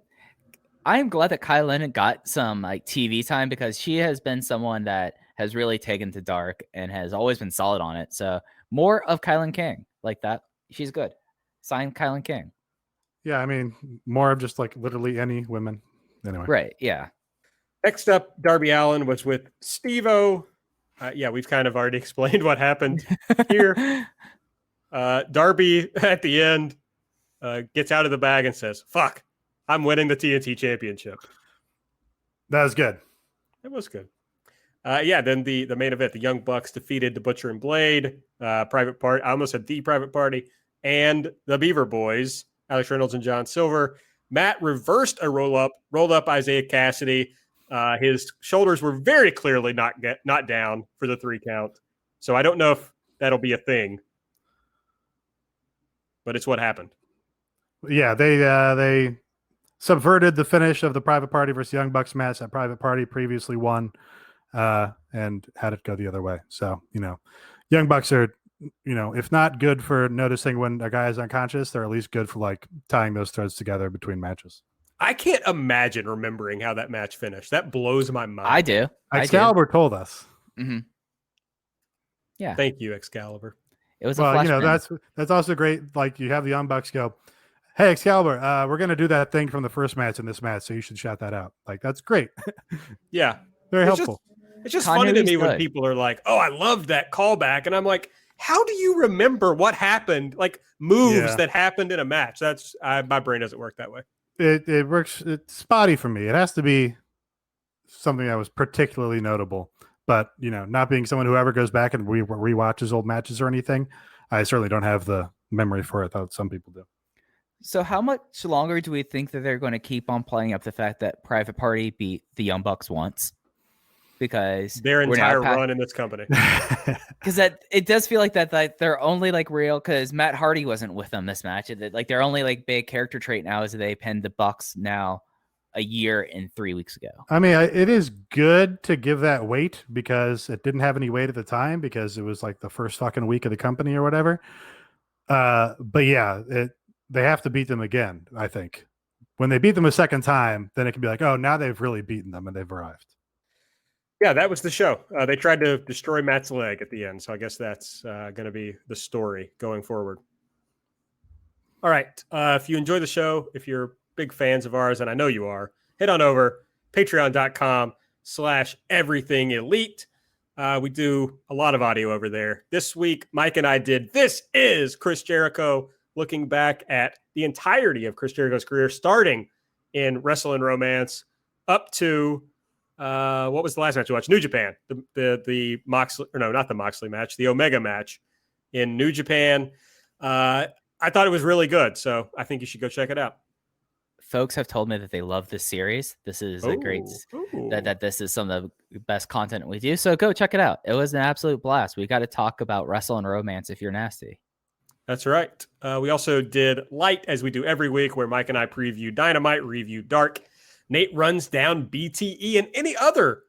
I am glad that Kai Lynn got some like TV time because she has been someone that has really taken to dark and has always been solid on it. So more of Kylan King like that. She's good. Sign Kylan King. Yeah, I mean, more of just like literally any women. Anyway. Right, yeah. Next up, Darby Allin was with Steve-O. Yeah, we've kind of already explained what happened here. Darby at the end gets out of the bag and says, "Fuck, I'm winning the TNT Championship." That was good. It was good. Then the main event, the Young Bucks defeated the Butcher and Blade, Private Party. I almost said the Private Party, and the Beaver Boys, Alex Reynolds and John Silver. Matt reversed a rolled up Isaiah Cassidy. His shoulders were very clearly not down for the 3 count. So I don't know if that'll be a thing, but it's what happened. Yeah, they subverted the finish of the Private Party versus Young Bucks match that Private Party previously won, and had it go the other way. So, Young Bucks are, if not good for noticing when a guy is unconscious, they're at least good for like tying those threads together between matches. I can't imagine remembering how that match finished. That blows my mind. I do. Excalibur told us. Mm-hmm. Yeah. Thank you, Excalibur. It was a flash that's also great. Like you have the Young Bucks go, "Hey, Excalibur, we're gonna do that thing from the first match in this match, so you should shout that out." Like that's great. Yeah, very helpful. It's just funny to me when people are like, "Oh, I love that callback," and I'm like, "How do you remember what happened? Like moves that happened in a match?" That's my brain doesn't work that way. It works. It's spotty for me. It has to be something that was particularly notable. But not being someone who ever goes back and rewatches old matches or anything, I certainly don't have the memory for it that some people do. So how much longer do we think that they're going to keep on playing up the fact that Private Party beat the Young Bucks once? Because their entire run in this company. Because it does feel like that they're only like real because Matt Hardy wasn't with them this match. Like their only like big character trait now is that they pinned the Bucks now a year and 3 weeks ago. I mean, it is good to give that weight because it didn't have any weight at the time because it was like the first fucking week of the company or whatever. But yeah, they have to beat them again. I think when they beat them a second time, then it can be like, oh, now they've really beaten them and they've arrived. Yeah, that was the show. They tried to destroy Matt's leg at the end. So I guess that's going to be the story going forward. All right. If you enjoy the show, if you're big fans of ours, and I know you are, head on over patreon.com/everythingelite. We do a lot of audio over there. This week, Mike and I did This Is Chris Jericho, looking back at the entirety of Chris Jericho's career, starting in Wrestling Romance up to what was the last match you watched? New Japan, the Moxley, or no, not the Moxley match, the Omega match in New Japan. I thought it was really good, so I think you should go check it out. Folks have told me that they love this series. This is a great that this is some of the best content we do. So go check it out. It was an absolute blast. We got to talk about Wrestling Romance if you're nasty. That's right. We also did Light, as we do every week, where Mike and I preview Dynamite, review Dark. Nate runs down BTE and any other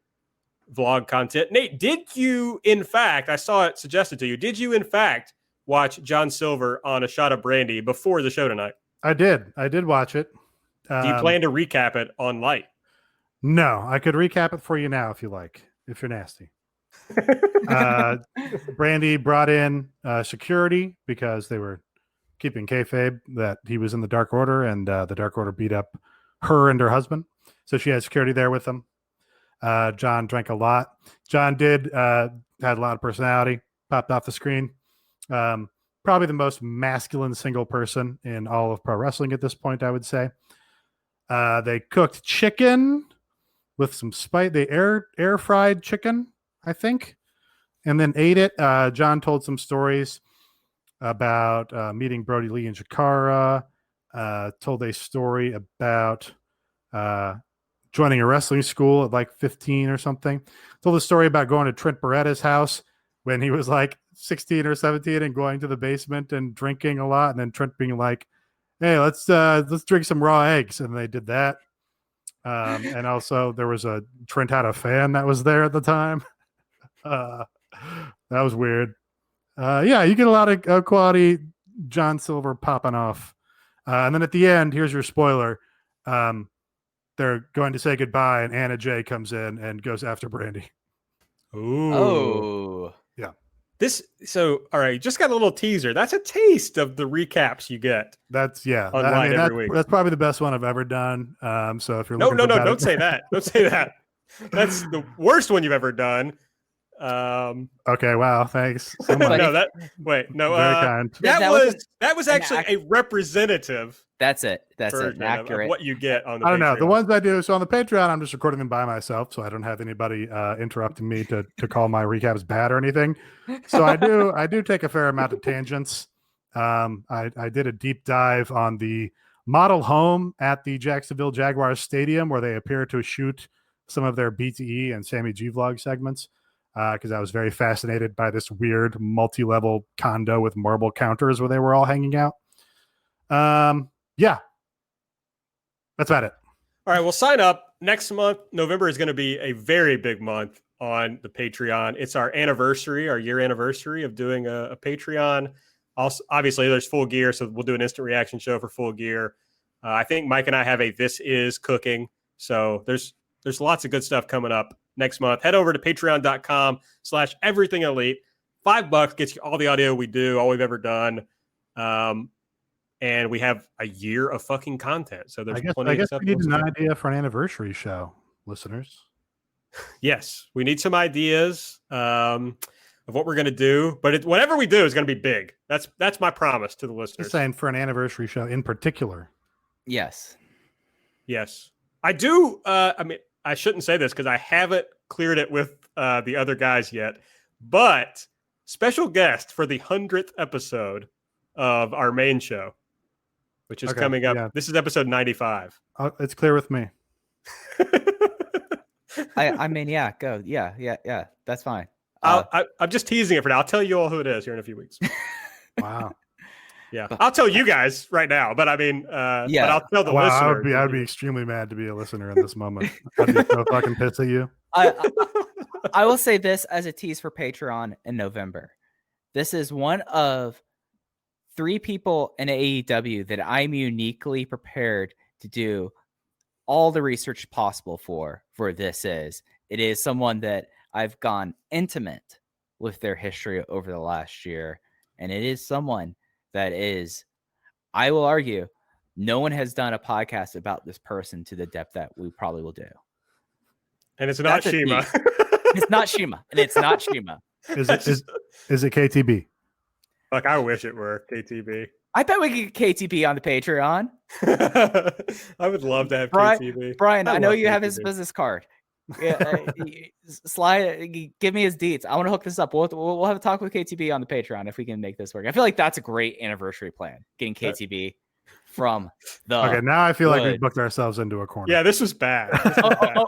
vlog content. Nate, did you, in fact, I saw it suggested to you, did you, in fact, watch John Silver on a shot of brandy before the show tonight? I did watch it. Do you plan to recap it on Light? No, I could recap it for you now if you like, if you're nasty. Brandy brought in security because they were keeping kayfabe that he was in the Dark Order, and the Dark Order beat up her and her husband. So she had security there with them. John drank a lot. John had a lot of personality, popped off the screen. Probably the most masculine single person in all of pro wrestling at this point, I would say. They cooked chicken with some spice. They air fried chicken, I think, and then ate it. John told some stories about meeting Brody Lee and Chikara. Told a story about joining a wrestling school at like 15 or something. Told a story about going to Trent Beretta's house when he was like 16 or 17 and going to the basement and drinking a lot, and then Trent being like, "Hey, let's drink some raw eggs," and they did that. And also there was Trent had a fan that was there at the time. That was weird. Yeah, you get a lot of quality John Silver popping off. And then at the end, here's your spoiler. They're going to say goodbye, and Anna Jay comes in and goes after Brandy. Ooh. Oh. Yeah. All right, just got a little teaser. That's a taste of the recaps you get. That's every week. That's probably the best one I've ever done. So if you're No, looking don't say that. Don't say that. That's the worst one you've ever done. Okay, wow, thanks so much. Very kind. That was actually a representative. That's it. That's it. Accurate. Of what you get on the I don't know. Patreon. The ones I do, so on the Patreon, I'm just recording them by myself, so I don't have anybody interrupting me to call my recaps bad or anything. So I do take a fair amount of tangents. I did a deep dive on the model home at the Jacksonville Jaguars Stadium where they appear to shoot some of their BTE and Sammy G vlog segments. Because I was very fascinated by this weird multi-level condo with marble counters where they were all hanging out. Yeah, that's about it. All right, well, sign up. Next month, November is going to be a very big month on the Patreon. It's our anniversary, our year anniversary of doing a Patreon. Also, obviously, there's Full Gear, so we'll do an instant reaction show for Full Gear. I think Mike and I have a This Is Cooking. So there's lots of good stuff coming up next month. Head over to patreon.com/everythingelite. $5 gets you all the audio we do, all we've ever done. And we have a year of fucking content. So there's plenty of stuff. We need an idea for an anniversary show, listeners. Yes, we need some ideas of what we're going to do. But whatever we do is going to be big. That's my promise to the listeners. Just saying for an anniversary show in particular. Yes. I do. I shouldn't say this because I haven't cleared it with the other guys yet. But special guest for the 100th episode of our main show, which is coming up. Yeah. This is episode 95. It's clear with me. I mean, yeah, go. Yeah. That's fine. I'm just teasing it for now. I'll tell you all who it is here in a few weeks. Wow. Yeah, I'll tell you guys right now, but I mean, but I'll tell the listeners. I would be extremely mad to be a listener in this moment. I'd be so fucking pissed at you. I will say this as a tease for Patreon in November. This is one of 3 people in AEW that I'm uniquely prepared to do all the research possible for This Is. It is someone that I've gone intimate with their history over the last year, and it is someone that is, I will argue, no one has done a podcast about this person to the depth that we probably will do. And it's not Shima. It's not Shima. And it's not Shima. Is it KTB? Fuck, I wish it were KTB. I bet we could get KTB on the Patreon. I would love to have KTB. Brian, I know you have his business card. Yeah, give me his deets. I want to hook this up. We'll have a talk with KTB on the Patreon if we can make this work. I feel like that's a great anniversary plan. Getting KTB from the okay. Now I feel like we booked ourselves into a corner. Yeah, this was bad.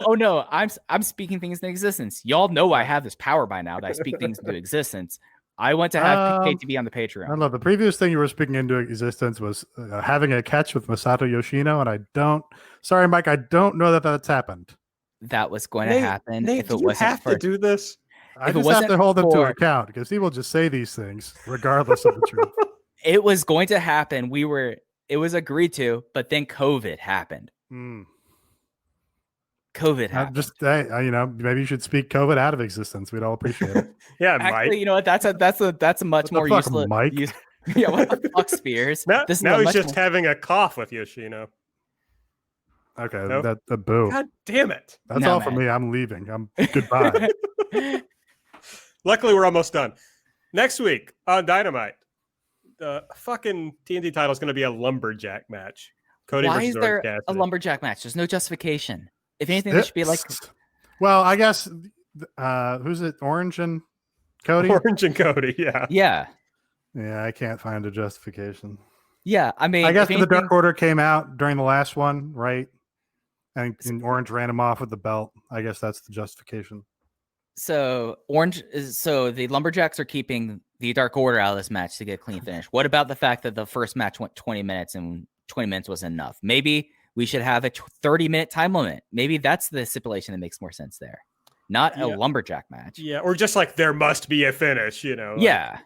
Oh no, I'm speaking things into existence. Y'all know I have this power by now that I speak things into existence. I want to have KTB on the Patreon. I don't know. The previous thing you were speaking into existence was having a catch with Masato Yoshino, and sorry, Mike, I don't know that that's happened. That was going to happen. Nate, if it wasn't have to do this. I just have to hold him to account because he will just say these things regardless of the truth. It was going to happen. It was agreed to, but then COVID happened. COVID happened. Maybe you should speak COVID out of existence. We'd all appreciate it. Yeah, actually, Mike. You know what? That's a much more useless. Mike. Yeah, what the fuck, Spears? Now he's just having a cough with Yoshino. Okay, nope. Boo. God damn it. That's all for me. I'm leaving. Goodbye. Luckily, we're almost done. Next week on Dynamite, the fucking TNT title is going to be a lumberjack match. Cody Why versus is there Orange Cassidy. a lumberjack match? There's no justification. If anything, it should be like. Well, I guess who's it? Orange and Cody. Orange and Cody. Yeah. Yeah. Yeah, I can't find a justification. Yeah, I mean, I guess the Dark Order came out during the last one, right? And Orange ran him off with the belt. I guess that's the justification. So the Lumberjacks are keeping the Dark Order out of this match to get a clean finish. What about the fact that the first match went 20 minutes and 20 minutes was enough? Maybe we should have a 30-minute time limit. Maybe that's the stipulation that makes more sense there. Not a lumberjack match. Yeah, or just like there must be a finish, you know. Yeah.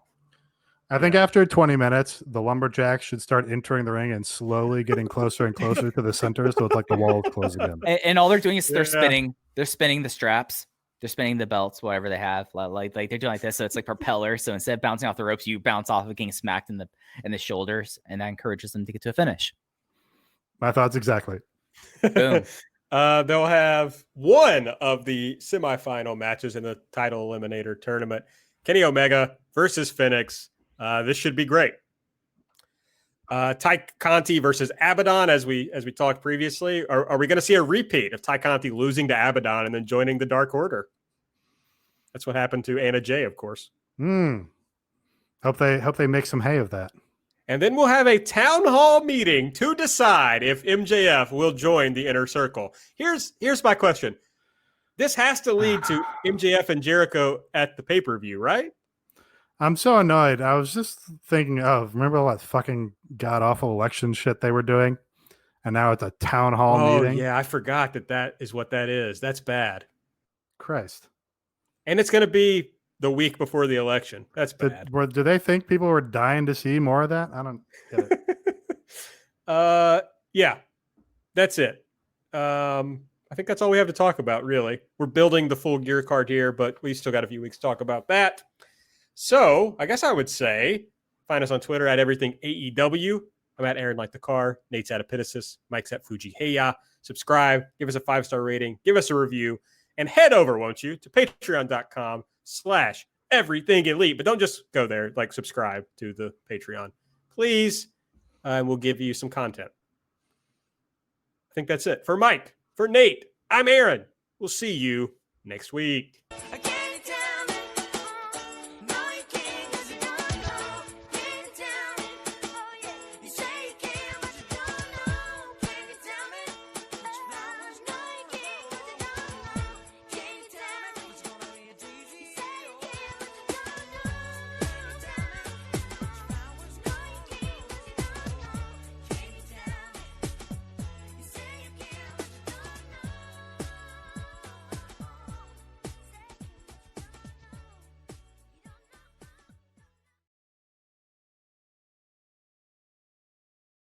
I think after 20 minutes, the lumberjacks should start entering the ring and slowly getting closer and closer to the center, so it's like the walls closing in. And all they're doing is they're spinning the straps, they're spinning the belts, whatever they have, like they're doing like this. So it's like propeller. So instead of bouncing off the ropes, you bounce off of getting smacked in the shoulders, and that encourages them to get to a finish. My thoughts exactly. Boom. They'll have one of the semifinal matches in the title eliminator tournament. Kenny Omega versus Phoenix. This should be great. Ty Conti versus Abaddon, as we talked previously. Are we going to see a repeat of Ty Conti losing to Abaddon and then joining the Dark Order? That's what happened to Anna Jay, of course. Hope they make some hay of that. And then we'll have a town hall meeting to decide if MJF will join the Inner Circle. Here's my question. This has to lead to MJF and Jericho at the pay-per-view, right? I'm so annoyed. I was just thinking of, remember all that fucking god-awful election shit they were doing? And now it's a town hall meeting? Yeah, I forgot that is what that is. That's bad. Christ. And it's going to be the week before the election. That's bad. Do they think people were dying to see more of that? I don't get it. Yeah, that's it. I think that's all we have to talk about, really. We're building the full gear card here, but we still got a few weeks to talk about that. So I guess I would say find us on Twitter at everything AEW. I'm at Aaron Like the Car. Nate's at Epitasis. Mike's at Fuji Heya. Subscribe. Give us a 5-star rating. Give us a review. And head over, won't you, to patreon.com/everything elite. But don't just go there. Like, subscribe to the Patreon, please. And we'll give you some content. I think that's it. For Mike, for Nate, I'm Aaron. We'll see you next week.